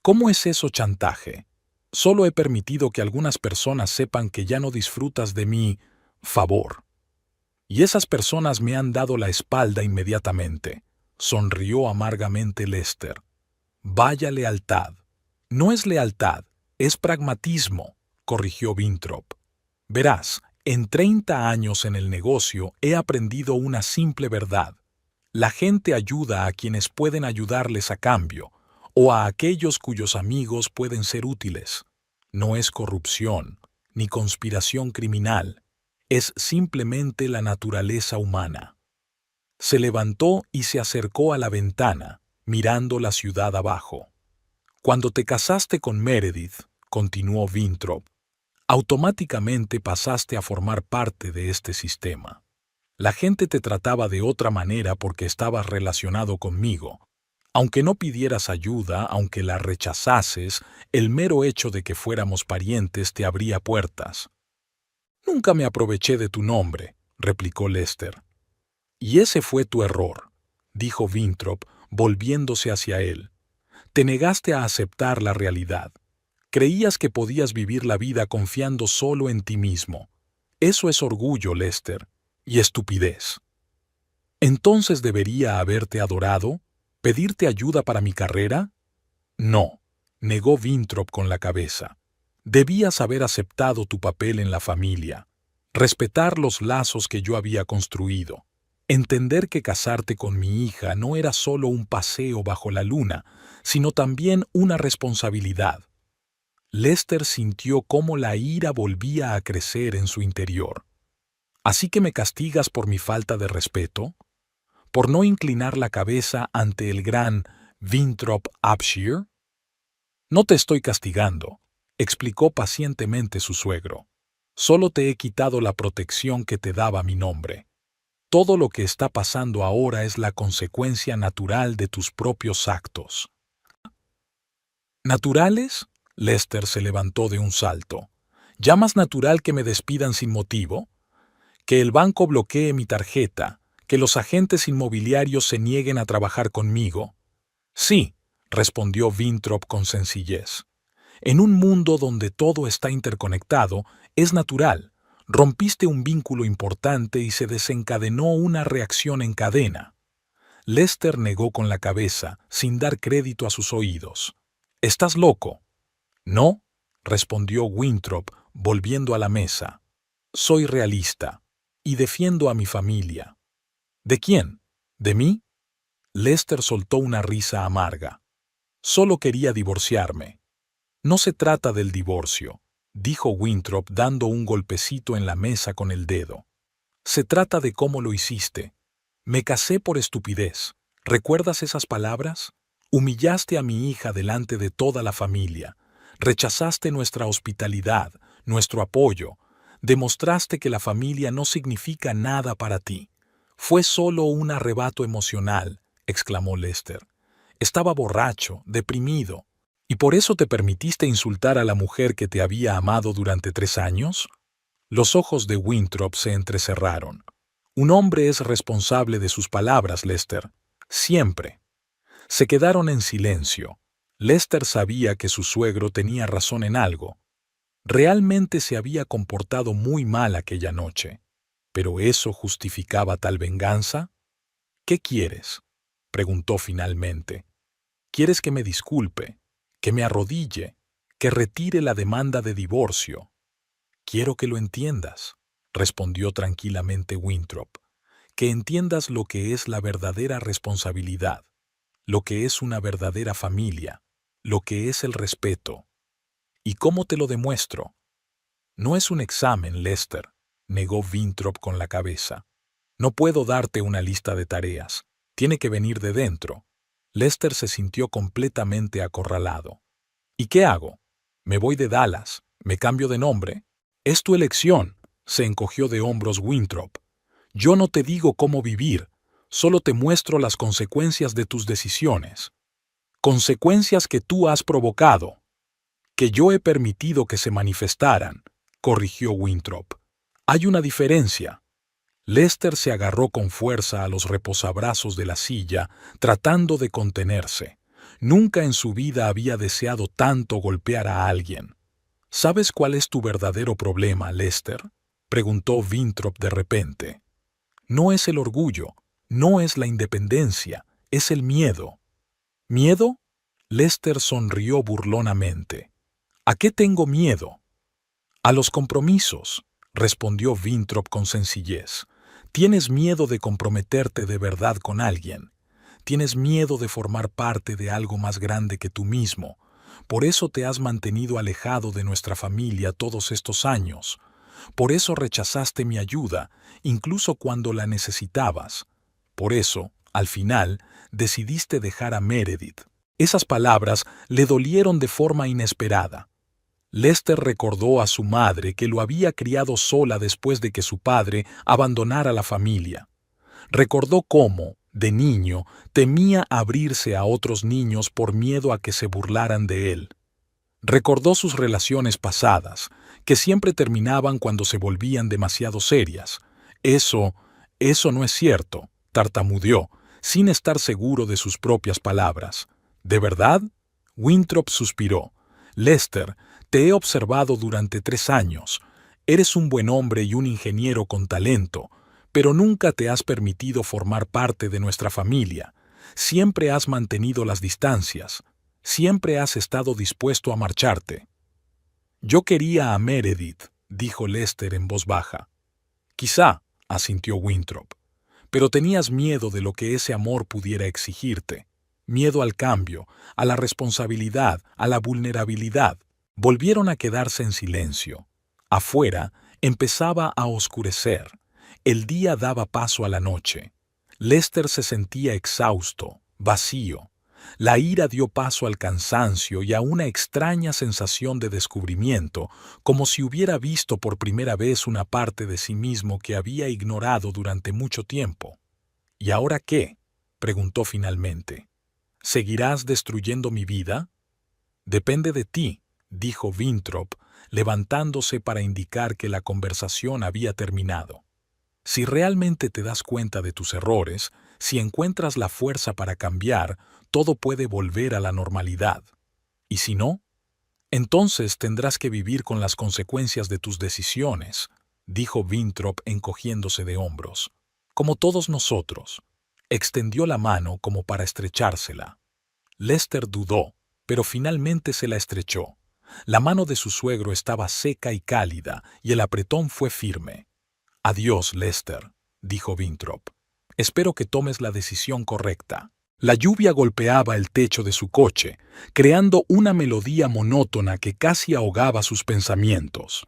«¿Cómo es eso chantaje? Solo he permitido que algunas personas sepan que ya no disfrutas de mi favor. Y esas personas me han dado la espalda inmediatamente», sonrió amargamente Lester. «Vaya lealtad». «No es lealtad, es pragmatismo», corrigió Winthrop. «Verás, en 30 años en el negocio he aprendido una simple verdad. La gente ayuda a quienes pueden ayudarles a cambio, o a aquellos cuyos amigos pueden ser útiles. No es corrupción, ni conspiración criminal. Es simplemente la naturaleza humana». Se levantó y se acercó a la ventana, mirando la ciudad abajo. «Cuando te casaste con Meredith», continuó Winthrop, «automáticamente pasaste a formar parte de este sistema. La gente te trataba de otra manera porque estabas relacionado conmigo. Aunque no pidieras ayuda, aunque la rechazases, el mero hecho de que fuéramos parientes te abría puertas». «Nunca me aproveché de tu nombre», replicó Lester. «Y ese fue tu error», dijo Winthrop, volviéndose hacia él. «Te negaste a aceptar la realidad. Creías que podías vivir la vida confiando solo en ti mismo. Eso es orgullo, Lester, y estupidez. ¿Entonces debería haberte adorado? ¿Pedirte ayuda para mi carrera? No, negó Winthrop con la cabeza. Debías haber aceptado tu papel en la familia, respetar los lazos que yo había construido, entender que casarte con mi hija no era solo un paseo bajo la luna, sino también una responsabilidad. Lester sintió cómo la ira volvía a crecer en su interior. ¿Así que me castigas por mi falta de respeto? ¿Por no inclinar la cabeza ante el gran Winthrop Upshur? No te estoy castigando, explicó pacientemente su suegro. Solo te he quitado la protección que te daba mi nombre. Todo lo que está pasando ahora es la consecuencia natural de tus propios actos. ¿Naturales? Lester se levantó de un salto. ¿Llamas natural que me despidan sin motivo? ¿Que el banco bloquee mi tarjeta? ¿Que los agentes inmobiliarios se nieguen a trabajar conmigo? Sí, respondió Winthrop con sencillez. En un mundo donde todo está interconectado, es natural. Rompiste un vínculo importante y se desencadenó una reacción en cadena. Lester negó con la cabeza, sin dar crédito a sus oídos. ¿Estás loco? No, respondió Winthrop, volviendo a la mesa. Soy realista, y defiendo a mi familia. ¿De quién? ¿De mí? Lester soltó una risa amarga. Solo quería divorciarme. No se trata del divorcio, dijo Winthrop dando un golpecito en la mesa con el dedo. Se trata de cómo lo hiciste. Me casé por estupidez. ¿Recuerdas esas palabras? Humillaste a mi hija delante de toda la familia. Rechazaste nuestra hospitalidad, nuestro apoyo. Demostraste que la familia no significa nada para ti. Fue solo un arrebato emocional, exclamó Lester. Estaba borracho, deprimido. ¿Y por eso te permitiste insultar a la mujer que te había amado durante 3 años? Los ojos de Winthrop se entrecerraron. Un hombre es responsable de sus palabras, Lester. Siempre. Se quedaron en silencio. Lester sabía que su suegro tenía razón en algo. Realmente se había comportado muy mal aquella noche. ¿Pero eso justificaba tal venganza? ¿Qué quieres?, preguntó finalmente. ¿Quieres que me disculpe, que me arrodille, que retire la demanda de divorcio? Quiero que lo entiendas, respondió tranquilamente Winthrop, que entiendas lo que es la verdadera responsabilidad, lo que es una verdadera familia, lo que es el respeto. ¿Y cómo te lo demuestro? No es un examen, Lester, negó Winthrop con la cabeza. No puedo darte una lista de tareas. Tiene que venir de dentro. Lester se sintió completamente acorralado. ¿Y qué hago? ¿Me voy de Dallas? ¿Me cambio de nombre? Es tu elección, se encogió de hombros Winthrop. Yo no te digo cómo vivir, solo te muestro las consecuencias de tus decisiones. Consecuencias que tú has provocado, que yo he permitido que se manifestaran, corrigió Winthrop. Hay una diferencia. Lester se agarró con fuerza a los reposabrazos de la silla, tratando de contenerse. Nunca en su vida había deseado tanto golpear a alguien. ¿Sabes cuál es tu verdadero problema, Lester?, preguntó Winthrop de repente. No es el orgullo, no es la independencia, es el miedo. ¿Miedo? Lester sonrió burlonamente. ¿A qué tengo miedo? A los compromisos, respondió Winthrop con sencillez. Tienes miedo de comprometerte de verdad con alguien. Tienes miedo de formar parte de algo más grande que tú mismo. Por eso te has mantenido alejado de nuestra familia todos estos años. Por eso rechazaste mi ayuda, incluso cuando la necesitabas. Por eso, al final, decidiste dejar a Meredith. Esas palabras le dolieron de forma inesperada. Lester recordó a su madre que lo había criado sola después de que su padre abandonara la familia. Recordó cómo, de niño, temía abrirse a otros niños por miedo a que se burlaran de él. Recordó sus relaciones pasadas, que siempre terminaban cuando se volvían demasiado serias. Eso no es cierto, tartamudeó, sin estar seguro de sus propias palabras. ¿De verdad? Winthrop suspiró. Lester, te he observado durante 3 años. Eres un buen hombre y un ingeniero con talento, pero nunca te has permitido formar parte de nuestra familia. Siempre has mantenido las distancias. Siempre has estado dispuesto a marcharte. Yo quería a Meredith, dijo Lester en voz baja. Quizá, asintió Winthrop, pero tenías miedo de lo que ese amor pudiera exigirte. Miedo al cambio, a la responsabilidad, a la vulnerabilidad. Volvieron a quedarse en silencio. Afuera empezaba a oscurecer. El día daba paso a la noche. Lester se sentía exhausto, vacío. La ira dio paso al cansancio y a una extraña sensación de descubrimiento, como si hubiera visto por primera vez una parte de sí mismo que había ignorado durante mucho tiempo. ¿Y ahora qué?, preguntó finalmente. ¿Seguirás destruyendo mi vida? Depende de ti, dijo Winthrop, levantándose para indicar que la conversación había terminado. Si realmente te das cuenta de tus errores, si encuentras la fuerza para cambiar, todo puede volver a la normalidad. ¿Y si no? Entonces tendrás que vivir con las consecuencias de tus decisiones, dijo Winthrop encogiéndose de hombros. Como todos nosotros. Extendió la mano como para estrechársela. Lester dudó, pero finalmente se la estrechó. La mano de su suegro estaba seca y cálida, y el apretón fue firme. Adiós, Lester, dijo Winthrop. Espero que tomes la decisión correcta. La lluvia golpeaba el techo de su coche, creando una melodía monótona que casi ahogaba sus pensamientos.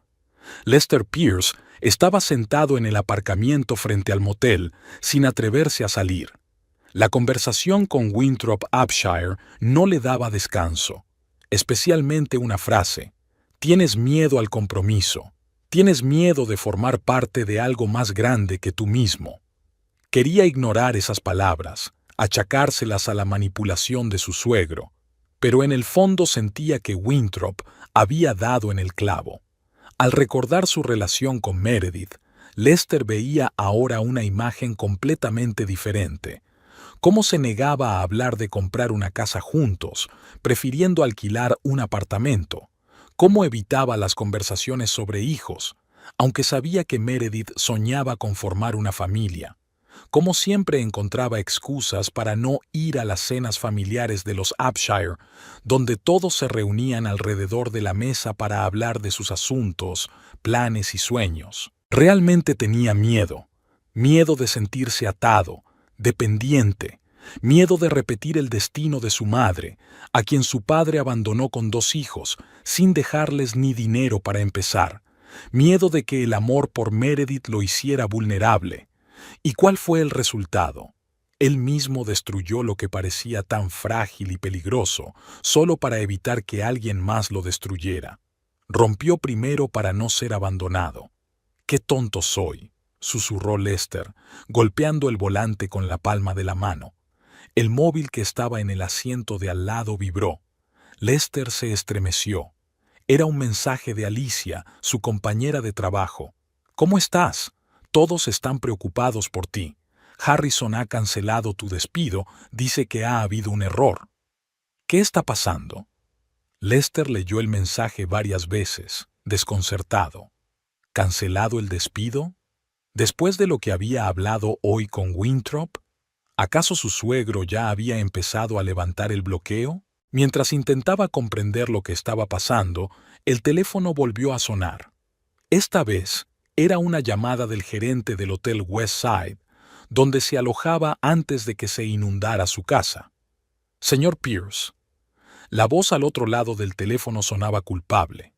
Lester Pierce estaba sentado en el aparcamiento frente al motel, sin atreverse a salir. La conversación con Winthrop Upshire no le daba descanso, especialmente una frase: «Tienes miedo al compromiso, tienes miedo de formar parte de algo más grande que tú mismo». Quería ignorar esas palabras, achacárselas a la manipulación de su suegro, pero en el fondo sentía que Winthrop había dado en el clavo. Al recordar su relación con Meredith, Lester veía ahora una imagen completamente diferente. Cómo se negaba a hablar de comprar una casa juntos, prefiriendo alquilar un apartamento. Cómo evitaba las conversaciones sobre hijos, aunque sabía que Meredith soñaba con formar una familia. Cómo siempre encontraba excusas para no ir a las cenas familiares de los Upshire, donde todos se reunían alrededor de la mesa para hablar de sus asuntos, planes y sueños. Realmente tenía miedo. Miedo de sentirse atado, dependiente, miedo de repetir el destino de su madre, a quien su padre abandonó con 2 hijos, sin dejarles ni dinero para empezar, miedo de que el amor por Meredith lo hiciera vulnerable. ¿Y cuál fue el resultado? Él mismo destruyó lo que parecía tan frágil y peligroso, solo para evitar que alguien más lo destruyera. Rompió primero para no ser abandonado. «¡Qué tonto soy!», susurró Lester, golpeando el volante con la palma de la mano. El móvil que estaba en el asiento de al lado vibró. Lester se estremeció. Era un mensaje de Alicia, su compañera de trabajo. «¿Cómo estás? Todos están preocupados por ti. Harrison ha cancelado tu despido, dice que ha habido un error». «¿Qué está pasando?». Lester leyó el mensaje varias veces, desconcertado. ¿Cancelado el despido? ¿Después de lo que había hablado hoy con Winthrop? ¿Acaso su suegro ya había empezado a levantar el bloqueo? Mientras intentaba comprender lo que estaba pasando, el teléfono volvió a sonar. Esta vez era una llamada del gerente del Hotel Westside, donde se alojaba antes de que se inundara su casa. «Señor Pierce». La voz al otro lado del teléfono sonaba culpable.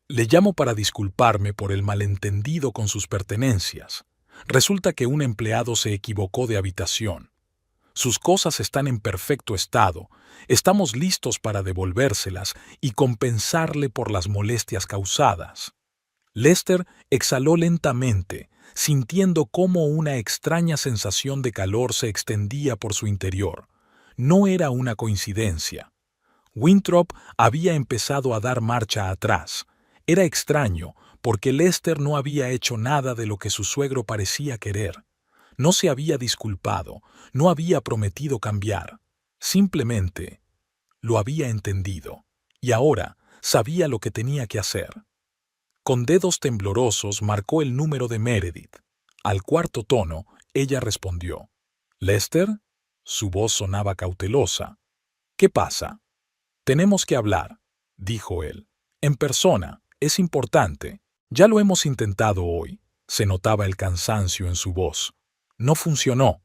«Le llamo para disculparme por el malentendido con sus pertenencias. Resulta que un empleado se equivocó de habitación. Sus cosas están en perfecto estado. Estamos listos para devolvérselas y compensarle por las molestias causadas». Lester exhaló lentamente, sintiendo cómo una extraña sensación de calor se extendía por su interior. No era una coincidencia. Winthrop había empezado a dar marcha atrás. Era extraño, porque Lester no había hecho nada de lo que su suegro parecía querer. No se había disculpado, no había prometido cambiar. Simplemente lo había entendido. Y ahora Sabía lo que tenía que hacer. Con dedos temblorosos marcó el número de Meredith. Al cuarto tono, ella respondió. «¿Lester?» Su voz sonaba cautelosa. «¿Qué pasa?» «Tenemos que hablar», dijo él. «En persona. Es importante. Ya lo hemos intentado hoy». Se notaba el cansancio en su voz. «No funcionó».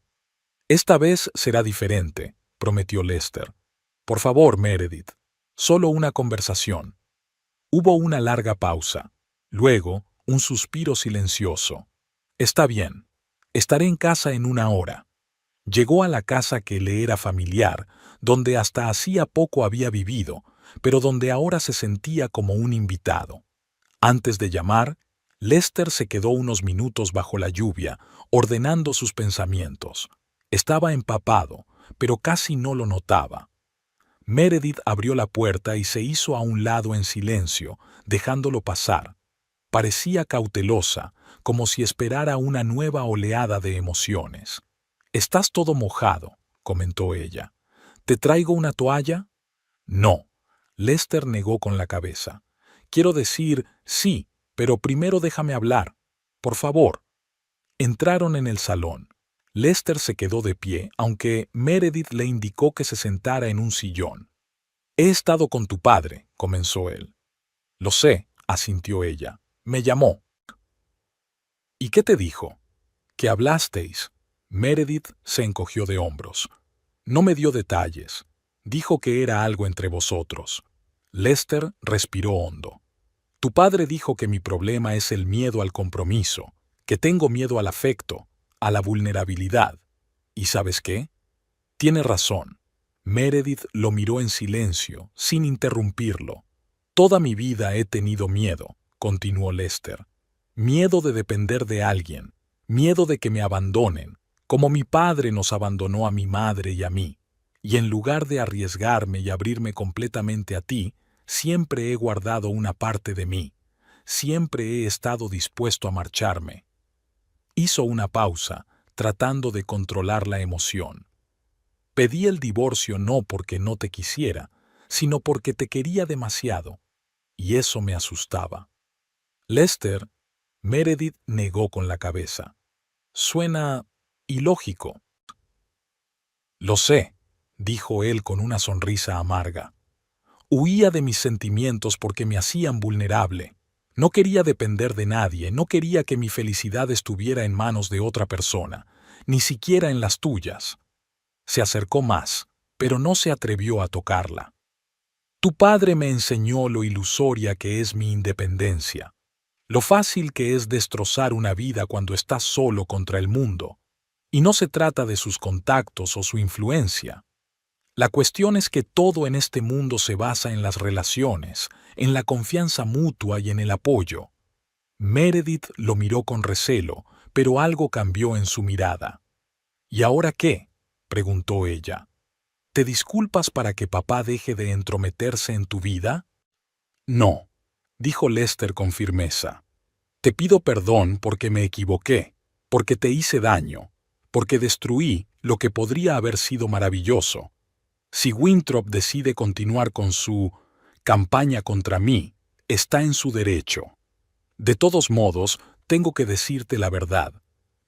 «Esta vez será diferente», prometió Lester. «Por favor, Meredith. Solo una conversación». Hubo una larga pausa. Luego, un suspiro silencioso. «Está bien. Estaré en casa en 1 hora». Llegó a la casa que le era familiar, donde hasta hacía poco había vivido, pero donde ahora se sentía como un invitado. Antes de llamar, Lester se quedó unos minutos bajo la lluvia, ordenando sus pensamientos. Estaba empapado, pero casi no lo notaba. Meredith abrió la puerta y se hizo a un lado en silencio, dejándolo pasar. Parecía cautelosa, como si esperara una nueva oleada de emociones. «Estás todo mojado», comentó ella. «¿Te traigo una toalla?» «No». Lester negó con la cabeza. «Quiero decir, sí, pero primero déjame hablar. Por favor». Entraron en el salón. Lester se quedó de pie, aunque Meredith le indicó que se sentara en un sillón. «He estado con tu padre», comenzó él. «Lo sé», asintió ella. «Me llamó». «¿Y qué te dijo?» «Que hablasteis». Meredith se encogió de hombros. «No me dio detalles. Dijo que era algo entre vosotros». Lester respiró hondo. «Tu padre dijo que mi problema es el miedo al compromiso, que tengo miedo al afecto, a la vulnerabilidad. ¿Y sabes qué? Tiene razón». Meredith lo miró en silencio, sin interrumpirlo. «Toda mi vida he tenido miedo», continuó Lester. «Miedo de depender de alguien, miedo de que me abandonen, como mi padre nos abandonó a mi madre y a mí. Y en lugar de arriesgarme y abrirme completamente a ti, siempre he guardado una parte de mí. Siempre he estado dispuesto a marcharme». Hizo una pausa, tratando de controlar la emoción. «Pedí el divorcio no porque no te quisiera, sino porque te quería demasiado. Y eso me asustaba». «Lester», Meredith negó con la cabeza. «Suena ilógico». «Lo sé», dijo él con una sonrisa amarga. «Huía de mis sentimientos porque me hacían vulnerable. No quería depender de nadie, no quería que mi felicidad estuviera en manos de otra persona, ni siquiera en las tuyas». Se acercó más, pero no se atrevió a tocarla. «Tu padre me enseñó lo ilusoria que es mi independencia, lo fácil que es destrozar una vida cuando estás solo contra el mundo. Y no se trata de sus contactos o su influencia. La cuestión es que todo en este mundo se basa en las relaciones, en la confianza mutua y en el apoyo». Meredith lo miró con recelo, pero algo cambió en su mirada. «¿Y ahora qué?», preguntó ella. «¿Te disculpas para que papá deje de entrometerse en tu vida?» «No», dijo Lester con firmeza. «Te pido perdón porque me equivoqué, porque te hice daño, porque destruí lo que podría haber sido maravilloso. Si Winthrop decide continuar con su campaña contra mí, está en su derecho. De todos modos, tengo que decirte la verdad».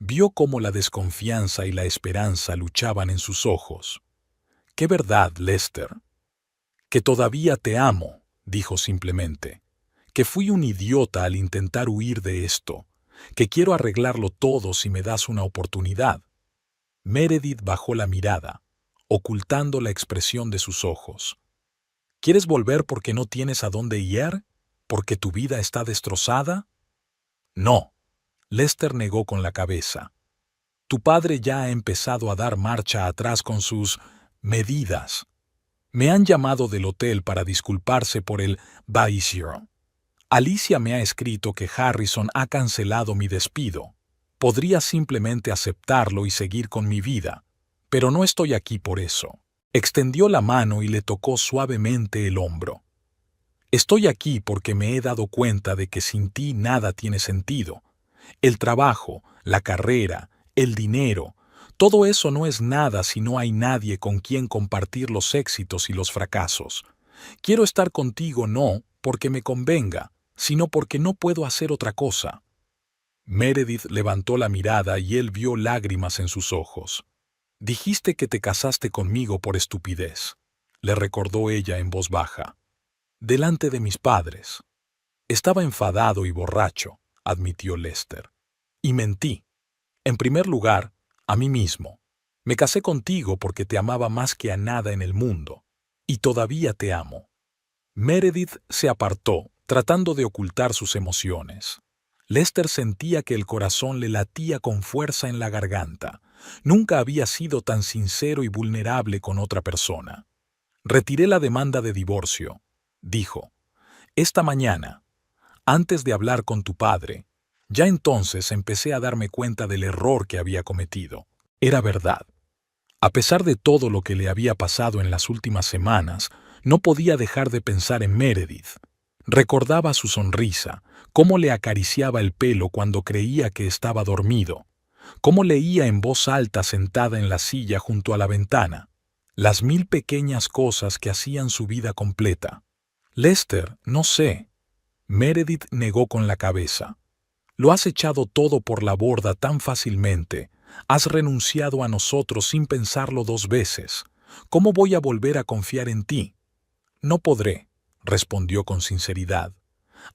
Vio cómo la desconfianza y la esperanza luchaban en sus ojos. «¿Qué verdad, Lester?» «Que todavía te amo», dijo simplemente. «Que fui un idiota al intentar huir de esto. Que quiero arreglarlo todo si me das una oportunidad». Meredith bajó la mirada, ocultando la expresión de sus ojos. «¿Quieres volver porque no tienes a dónde ir? ¿Porque tu vida está destrozada?» «No». Lester negó con la cabeza. «Tu padre ya ha empezado a dar marcha atrás con sus medidas. Me han llamado del hotel para disculparse por el babysitter. Alicia me ha escrito que Harrison ha cancelado mi despido. Podría simplemente aceptarlo y seguir con mi vida, pero no estoy aquí por eso». Extendió la mano y le tocó suavemente el hombro. «Estoy aquí porque me he dado cuenta de que sin ti nada tiene sentido. El trabajo, la carrera, el dinero, todo eso no es nada si no hay nadie con quien compartir los éxitos y los fracasos. Quiero estar contigo no porque me convenga, sino porque no puedo hacer otra cosa. Meredith levantó la mirada y él vio lágrimas en sus ojos. Dijiste que te casaste conmigo por estupidez, le recordó ella en voz baja. Delante de mis padres. Estaba enfadado y borracho, admitió Lester. Y mentí. En primer lugar, a mí mismo. Me casé contigo porque te amaba más que a nada en el mundo. Y todavía te amo. Meredith se apartó, tratando de ocultar sus emociones. Lester sentía que el corazón le latía con fuerza en la garganta. Nunca había sido tan sincero y vulnerable con otra persona. Retiré la demanda de divorcio, dijo. Esta mañana, antes de hablar con tu padre, ya entonces empecé a darme cuenta del error que había cometido. Era verdad. A pesar de todo lo que le había pasado en las últimas semanas, no podía dejar de pensar en Meredith. Recordaba su sonrisa, cómo le acariciaba el pelo cuando creía que estaba dormido, cómo leía en voz alta sentada en la silla junto a la ventana, las mil pequeñas cosas que hacían su vida completa. Lester, no sé. Meredith negó con la cabeza. Lo has echado todo por la borda tan fácilmente. Has renunciado a nosotros sin pensarlo 2 veces. ¿Cómo voy a volver a confiar en ti? No podré, respondió con sinceridad.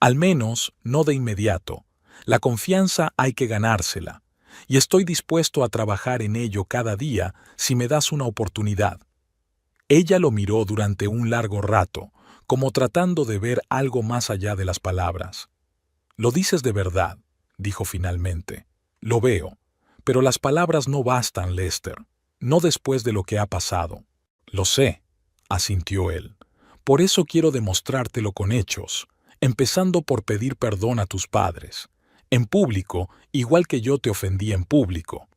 Al menos no de inmediato. La confianza hay que ganársela. Y estoy dispuesto a trabajar en ello cada día si me das una oportunidad. Ella lo miró durante un largo rato, como tratando de ver algo más allá de las palabras. Lo dices de verdad, dijo finalmente. Lo veo. Pero las palabras no bastan, Lester. No después de lo que ha pasado. Lo sé, asintió él. Por eso quiero demostrártelo con hechos, empezando por pedir perdón a tus padres. En público, igual que yo te ofendí en público.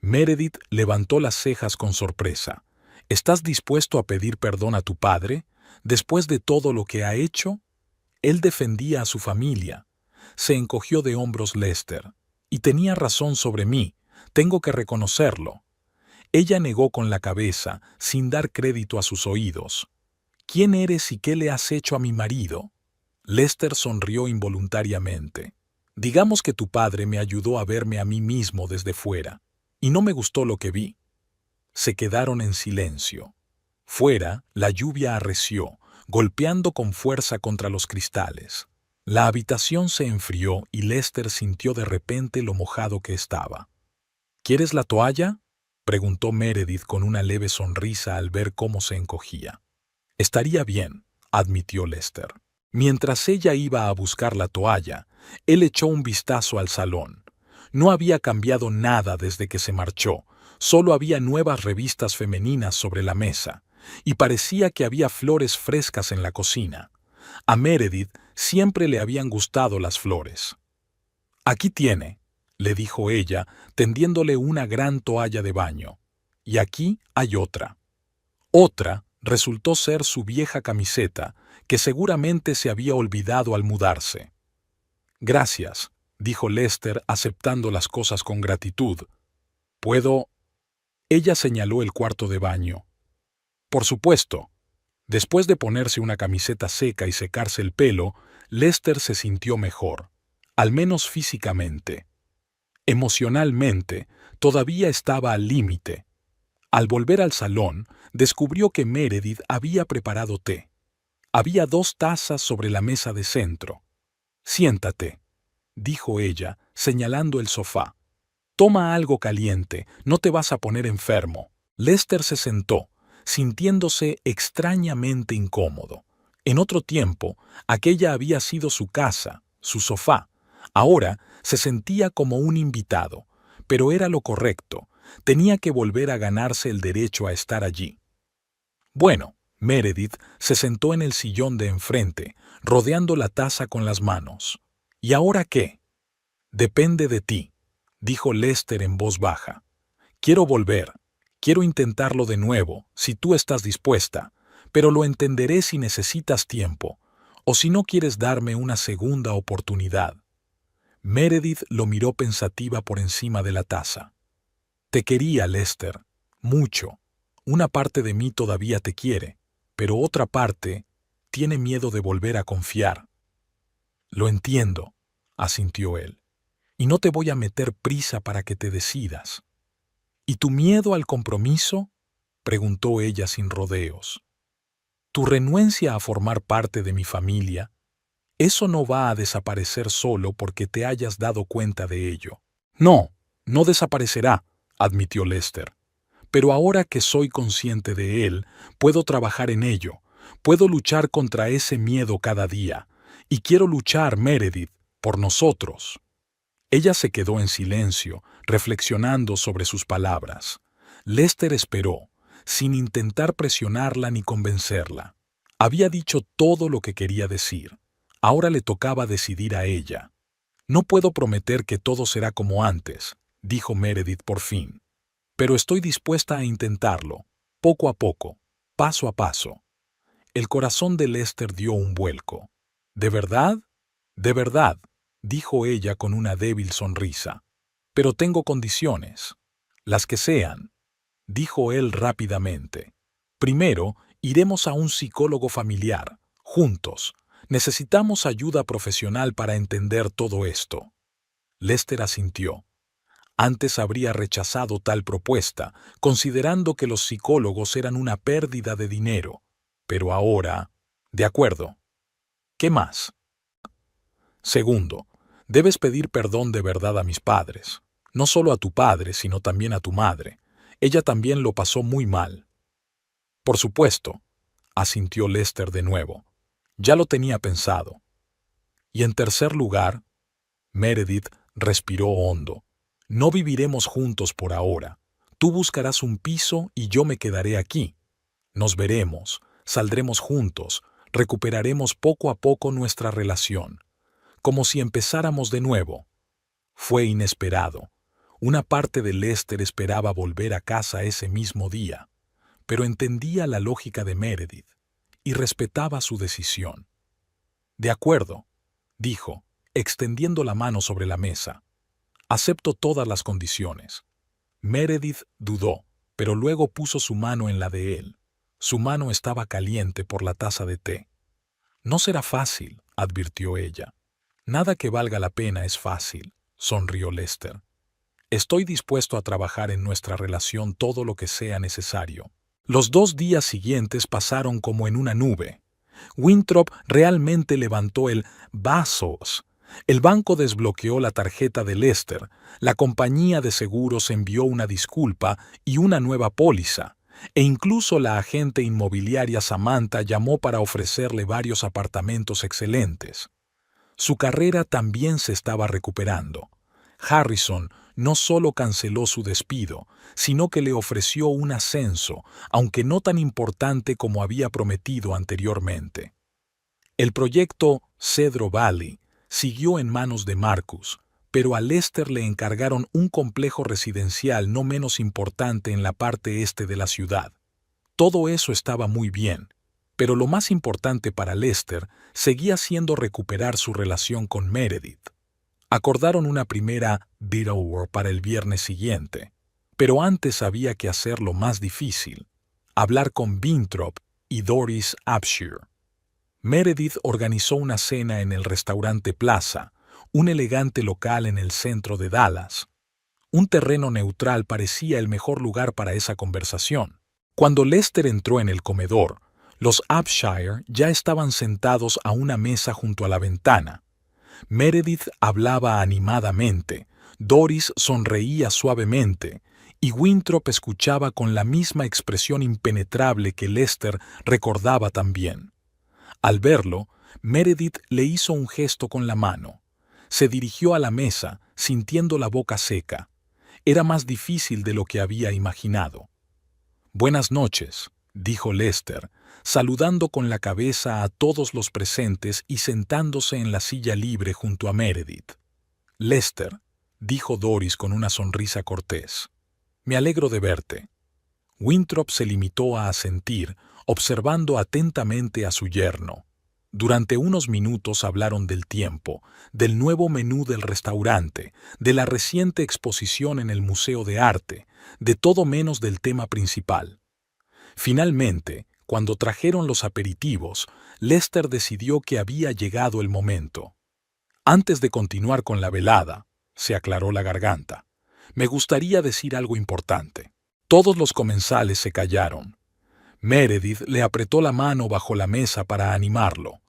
Meredith levantó las cejas con sorpresa. ¿Estás dispuesto a pedir perdón a tu padre? Después de todo lo que ha hecho, él defendía a su familia. Se encogió de hombros Lester. Y tenía razón sobre mí, tengo que reconocerlo. Ella negó con la cabeza, sin dar crédito a sus oídos. ¿Quién eres y qué le has hecho a mi marido? Lester sonrió involuntariamente. Digamos que tu padre me ayudó a verme a mí mismo desde fuera, y no me gustó lo que vi. Se quedaron en silencio. Fuera, la lluvia arreció, golpeando con fuerza contra los cristales. La habitación se enfrió y Lester sintió de repente lo mojado que estaba. ¿Quieres la toalla?, preguntó Meredith con una leve sonrisa al ver cómo se encogía. Estaría bien, admitió Lester. Mientras ella iba a buscar la toalla, él echó un vistazo al salón. No había cambiado nada desde que se marchó, solo había nuevas revistas femeninas sobre la mesa, y parecía que había flores frescas en la cocina. A Meredith siempre le habían gustado las flores. Aquí tiene, le dijo ella, tendiéndole una gran toalla de baño. Y aquí hay otra. Otra resultó ser su vieja camiseta, que seguramente se había olvidado al mudarse. Gracias, dijo Lester, aceptando las cosas con gratitud. ¿Puedo? Ella señaló el cuarto de baño. Por supuesto. Después de ponerse una camiseta seca y secarse el pelo, Lester se sintió mejor, al menos físicamente. Emocionalmente, todavía estaba al límite. Al volver al salón, descubrió que Meredith había preparado té. Había 2 tazas sobre la mesa de centro. Siéntate, dijo ella, señalando el sofá. Toma algo caliente, no te vas a poner enfermo. Lester se sentó, sintiéndose extrañamente incómodo. En otro tiempo, aquella había sido su casa, su sofá. Ahora se sentía como un invitado, pero era lo correcto. Tenía que volver a ganarse el derecho a estar allí. Bueno, Meredith se sentó en el sillón de enfrente, rodeando la taza con las manos. ¿Y ahora qué? Depende de ti, dijo Lester en voz baja. Quiero volver. Quiero intentarlo de nuevo, si tú estás dispuesta, pero lo entenderé si necesitas tiempo, o si no quieres darme una segunda oportunidad. Meredith lo miró pensativa por encima de la taza. Te quería, Lester, mucho. Una parte de mí todavía te quiere, pero otra parte tiene miedo de volver a confiar. Lo entiendo, asintió él, y no te voy a meter prisa para que te decidas. ¿Y tu miedo al compromiso? Preguntó ella sin rodeos. ¿Tu renuencia a formar parte de mi familia? Eso no va a desaparecer solo porque te hayas dado cuenta de ello. No, no desaparecerá, admitió Lester. Pero ahora que soy consciente de él, puedo trabajar en ello. Puedo luchar contra ese miedo cada día. Y quiero luchar, Meredith, por nosotros. Ella se quedó en silencio, reflexionando sobre sus palabras. Lester esperó, sin intentar presionarla ni convencerla. Había dicho todo lo que quería decir. Ahora le tocaba decidir a ella. No puedo prometer que todo será como antes, dijo Meredith por fin. Pero estoy dispuesta a intentarlo, poco a poco, paso a paso. El corazón de Lester dio un vuelco. ¿De verdad? De verdad, dijo ella con una débil sonrisa. Pero tengo condiciones. Las que sean, dijo él rápidamente. Primero, iremos a un psicólogo familiar, juntos. Necesitamos ayuda profesional para entender todo esto. Lester asintió. Antes habría rechazado tal propuesta, considerando que los psicólogos eran una pérdida de dinero. Pero ahora, de acuerdo. ¿Qué más? Segundo, debes pedir perdón de verdad a mis padres. No solo a tu padre, sino también a tu madre. Ella también lo pasó muy mal. Por supuesto, asintió Lester de nuevo. Ya lo tenía pensado. Y en tercer lugar, Meredith respiró hondo. No viviremos juntos por ahora. Tú buscarás un piso y yo me quedaré aquí. Nos veremos, saldremos juntos, recuperaremos poco a poco nuestra relación, como si empezáramos de nuevo. Fue inesperado. Una parte de Lester esperaba volver a casa ese mismo día, pero entendía la lógica de Meredith y respetaba su decisión. De acuerdo, dijo, extendiendo la mano sobre la mesa. Acepto todas las condiciones. Meredith dudó, pero luego puso su mano en la de él. Su mano estaba caliente por la taza de té. No será fácil, advirtió ella. Nada que valga la pena es fácil, sonrió Lester. Estoy dispuesto a trabajar en nuestra relación todo lo que sea necesario. Los 2 días siguientes pasaron como en una nube. Winthrop realmente levantó el vasos. El banco desbloqueó la tarjeta de Lester, la compañía de seguros envió una disculpa y una nueva póliza, e incluso la agente inmobiliaria Samantha llamó para ofrecerle varios apartamentos excelentes. Su carrera también se estaba recuperando. Harrison no solo canceló su despido, sino que le ofreció un ascenso, aunque no tan importante como había prometido anteriormente. El proyecto Cedro Valley siguió en manos de Marcus, pero a Lester le encargaron un complejo residencial no menos importante en la parte este de la ciudad. Todo eso estaba muy bien, pero lo más importante para Lester seguía siendo recuperar su relación con Meredith. Acordaron una primera bid hour para el viernes siguiente, pero antes había que hacer lo más difícil, hablar con Winthrop y Doris Abshire. Meredith organizó una cena en el restaurante Plaza, un elegante local en el centro de Dallas. Un terreno neutral parecía el mejor lugar para esa conversación. Cuando Lester entró en el comedor, los Abshire ya estaban sentados a una mesa junto a la ventana. Meredith hablaba animadamente, Doris sonreía suavemente, y Winthrop escuchaba con la misma expresión impenetrable que Lester recordaba también. Al verlo, Meredith le hizo un gesto con la mano. Se dirigió a la mesa, sintiendo la boca seca. Era más difícil de lo que había imaginado. «Buenas noches», dijo Lester, saludando con la cabeza a todos los presentes y sentándose en la silla libre junto a Meredith. «Lester», dijo Doris con una sonrisa cortés, «me alegro de verte». Winthrop se limitó a asentir, observando atentamente a su yerno. Durante unos minutos hablaron del tiempo, del nuevo menú del restaurante, de la reciente exposición en el Museo de Arte, de todo menos del tema principal. Finalmente, Cuando trajeron los aperitivos, Lester decidió que había llegado el momento. Antes de continuar con la velada, se aclaró la garganta. Me gustaría decir algo importante. Todos los comensales se callaron. Meredith le apretó la mano bajo la mesa para animarlo.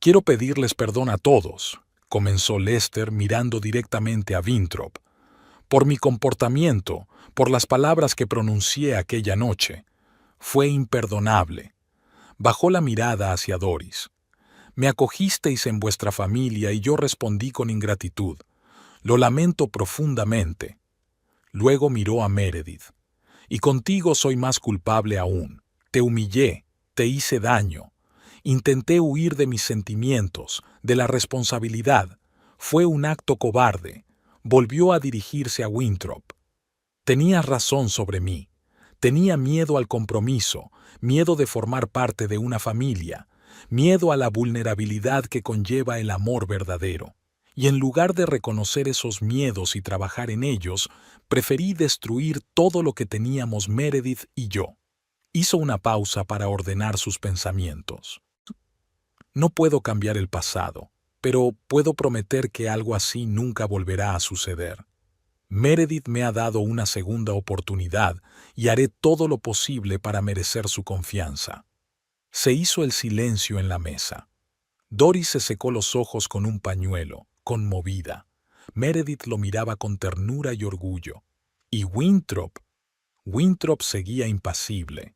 Quiero pedirles perdón a todos, comenzó Lester mirando directamente a Winthrop, por mi comportamiento, por las palabras que pronuncié aquella noche. Fue imperdonable. Bajó la mirada hacia Doris. Me acogisteis en vuestra familia y yo respondí con ingratitud. Lo lamento profundamente. Luego miró a Meredith. Y contigo soy más culpable aún. Te humillé, te hice daño. Intenté huir de mis sentimientos, de la responsabilidad. Fue un acto cobarde. Volvió a dirigirse a Winthrop. Tenías razón sobre mí. Tenía miedo al compromiso, miedo de formar parte de una familia, miedo a la vulnerabilidad que conlleva el amor verdadero. Y en lugar de reconocer esos miedos y trabajar en ellos, preferí destruir todo lo que teníamos Meredith y yo. Hizo una pausa para ordenar sus pensamientos. No puedo cambiar el pasado, pero puedo prometer que algo así nunca volverá a suceder. Meredith me ha dado una segunda oportunidad y haré todo lo posible para merecer su confianza. Se hizo el silencio en la mesa. Doris se secó los ojos con un pañuelo, conmovida. Meredith lo miraba con ternura y orgullo. Y Winthrop seguía impasible.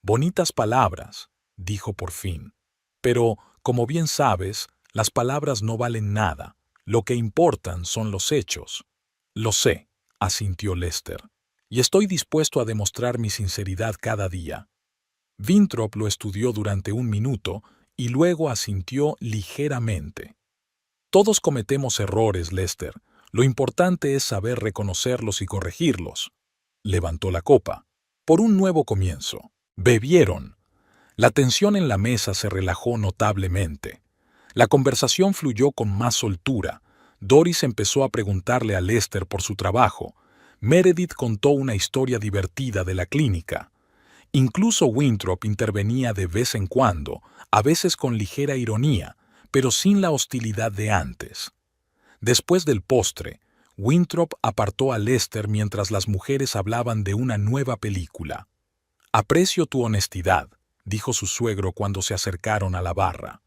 Bonitas palabras, dijo por fin. Pero, como bien sabes, las palabras no valen nada. Lo que importan son los hechos. Lo sé, asintió Lester, y estoy dispuesto a demostrar mi sinceridad cada día. Winthrop lo estudió durante un minuto y luego asintió ligeramente. Todos cometemos errores, Lester. Lo importante es saber reconocerlos y corregirlos. Levantó la copa. Por un nuevo comienzo. Bebieron. La tensión en la mesa se relajó notablemente. La conversación fluyó con más soltura. Doris empezó a preguntarle a Lester por su trabajo. Meredith contó una historia divertida de la clínica. Incluso Winthrop intervenía de vez en cuando, a veces con ligera ironía, pero sin la hostilidad de antes. Después del postre, Winthrop apartó a Lester mientras las mujeres hablaban de una nueva película. «Aprecio tu honestidad», dijo su suegro cuando se acercaron a la barra.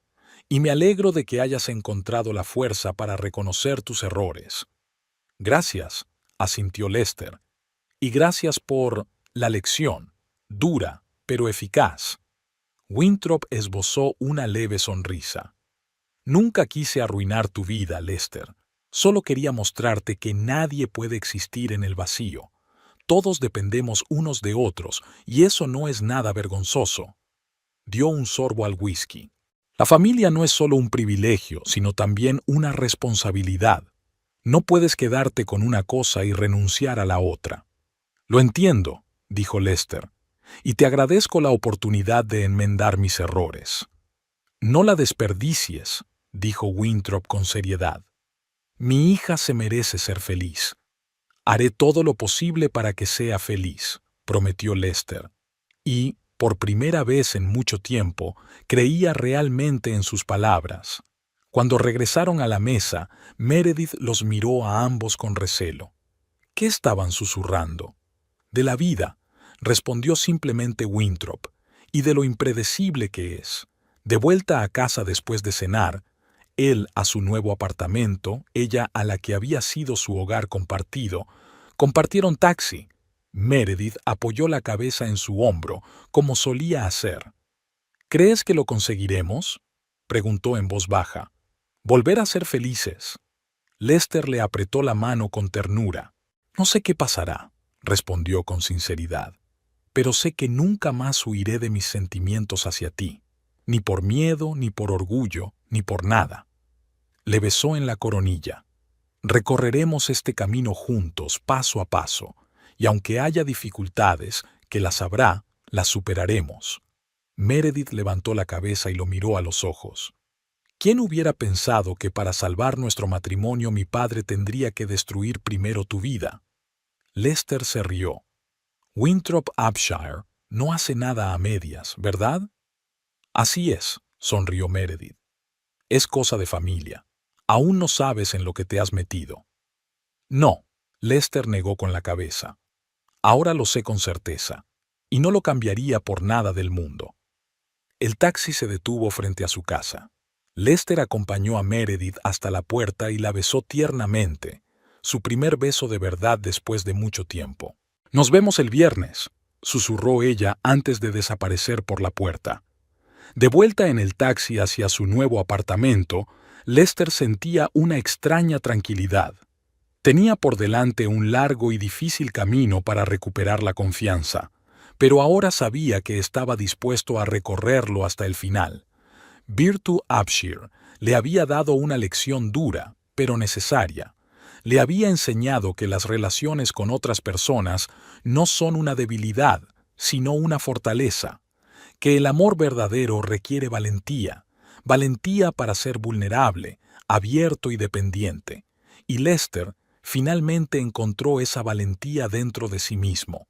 «Y me alegro de que hayas encontrado la fuerza para reconocer tus errores». «Gracias», asintió Lester. «Y gracias por la lección, dura, pero eficaz». Winthrop esbozó una leve sonrisa. «Nunca quise arruinar tu vida, Lester. Solo quería mostrarte que nadie puede existir en el vacío. Todos dependemos unos de otros, y eso no es nada vergonzoso». Dio un sorbo al whisky. «La familia no es solo un privilegio, sino también una responsabilidad. No puedes quedarte con una cosa y renunciar a la otra». «Lo entiendo», dijo Lester, «y te agradezco la oportunidad de enmendar mis errores». «No la desperdicies», dijo Winthrop con seriedad. «Mi hija se merece ser feliz». «Haré todo lo posible para que sea feliz», prometió Lester. Y, por primera vez en mucho tiempo, creía realmente en sus palabras. Cuando regresaron a la mesa, Meredith los miró a ambos con recelo. ¿Qué estaban susurrando? «De la vida», respondió simplemente Winthrop, «y de lo impredecible que es». De vuelta a casa después de cenar, él a su nuevo apartamento, ella a la que había sido su hogar compartido, compartieron taxi. Meredith apoyó la cabeza en su hombro, como solía hacer. «¿Crees que lo conseguiremos?», preguntó en voz baja. «Volver a ser felices». Lester le apretó la mano con ternura. «No sé qué pasará», respondió con sinceridad, «pero sé que nunca más huiré de mis sentimientos hacia ti, ni por miedo, ni por orgullo, ni por nada». Le besó en la coronilla. «Recorreremos este camino juntos, paso a paso, y aunque haya dificultades, que las habrá, las superaremos». Meredith levantó la cabeza y lo miró a los ojos. «¿Quién hubiera pensado que para salvar nuestro matrimonio mi padre tendría que destruir primero tu vida?» Lester se rió. «Winthrop Upshire no hace nada a medias, ¿verdad? Así es, sonrió Meredith. Es cosa de familia. Aún no sabes en lo que te has metido. No, Lester negó con la cabeza. Ahora lo sé con certeza, y no lo cambiaría por nada del mundo. El taxi se detuvo frente a su casa. Lester acompañó a Meredith hasta la puerta y la besó tiernamente, su primer beso de verdad después de mucho tiempo. «Nos vemos el viernes», susurró ella antes de desaparecer por la puerta. De vuelta en el taxi hacia su nuevo apartamento, Lester sentía una extraña tranquilidad. Tenía por delante un largo y difícil camino para recuperar la confianza, pero ahora sabía que estaba dispuesto a recorrerlo hasta el final. Virtue Upshire le había dado una lección dura, pero necesaria. Le había enseñado que las relaciones con otras personas no son una debilidad, sino una fortaleza, que el amor verdadero requiere valentía, valentía para ser vulnerable, abierto y dependiente. Y Lester finalmente encontró esa valentía dentro de sí mismo.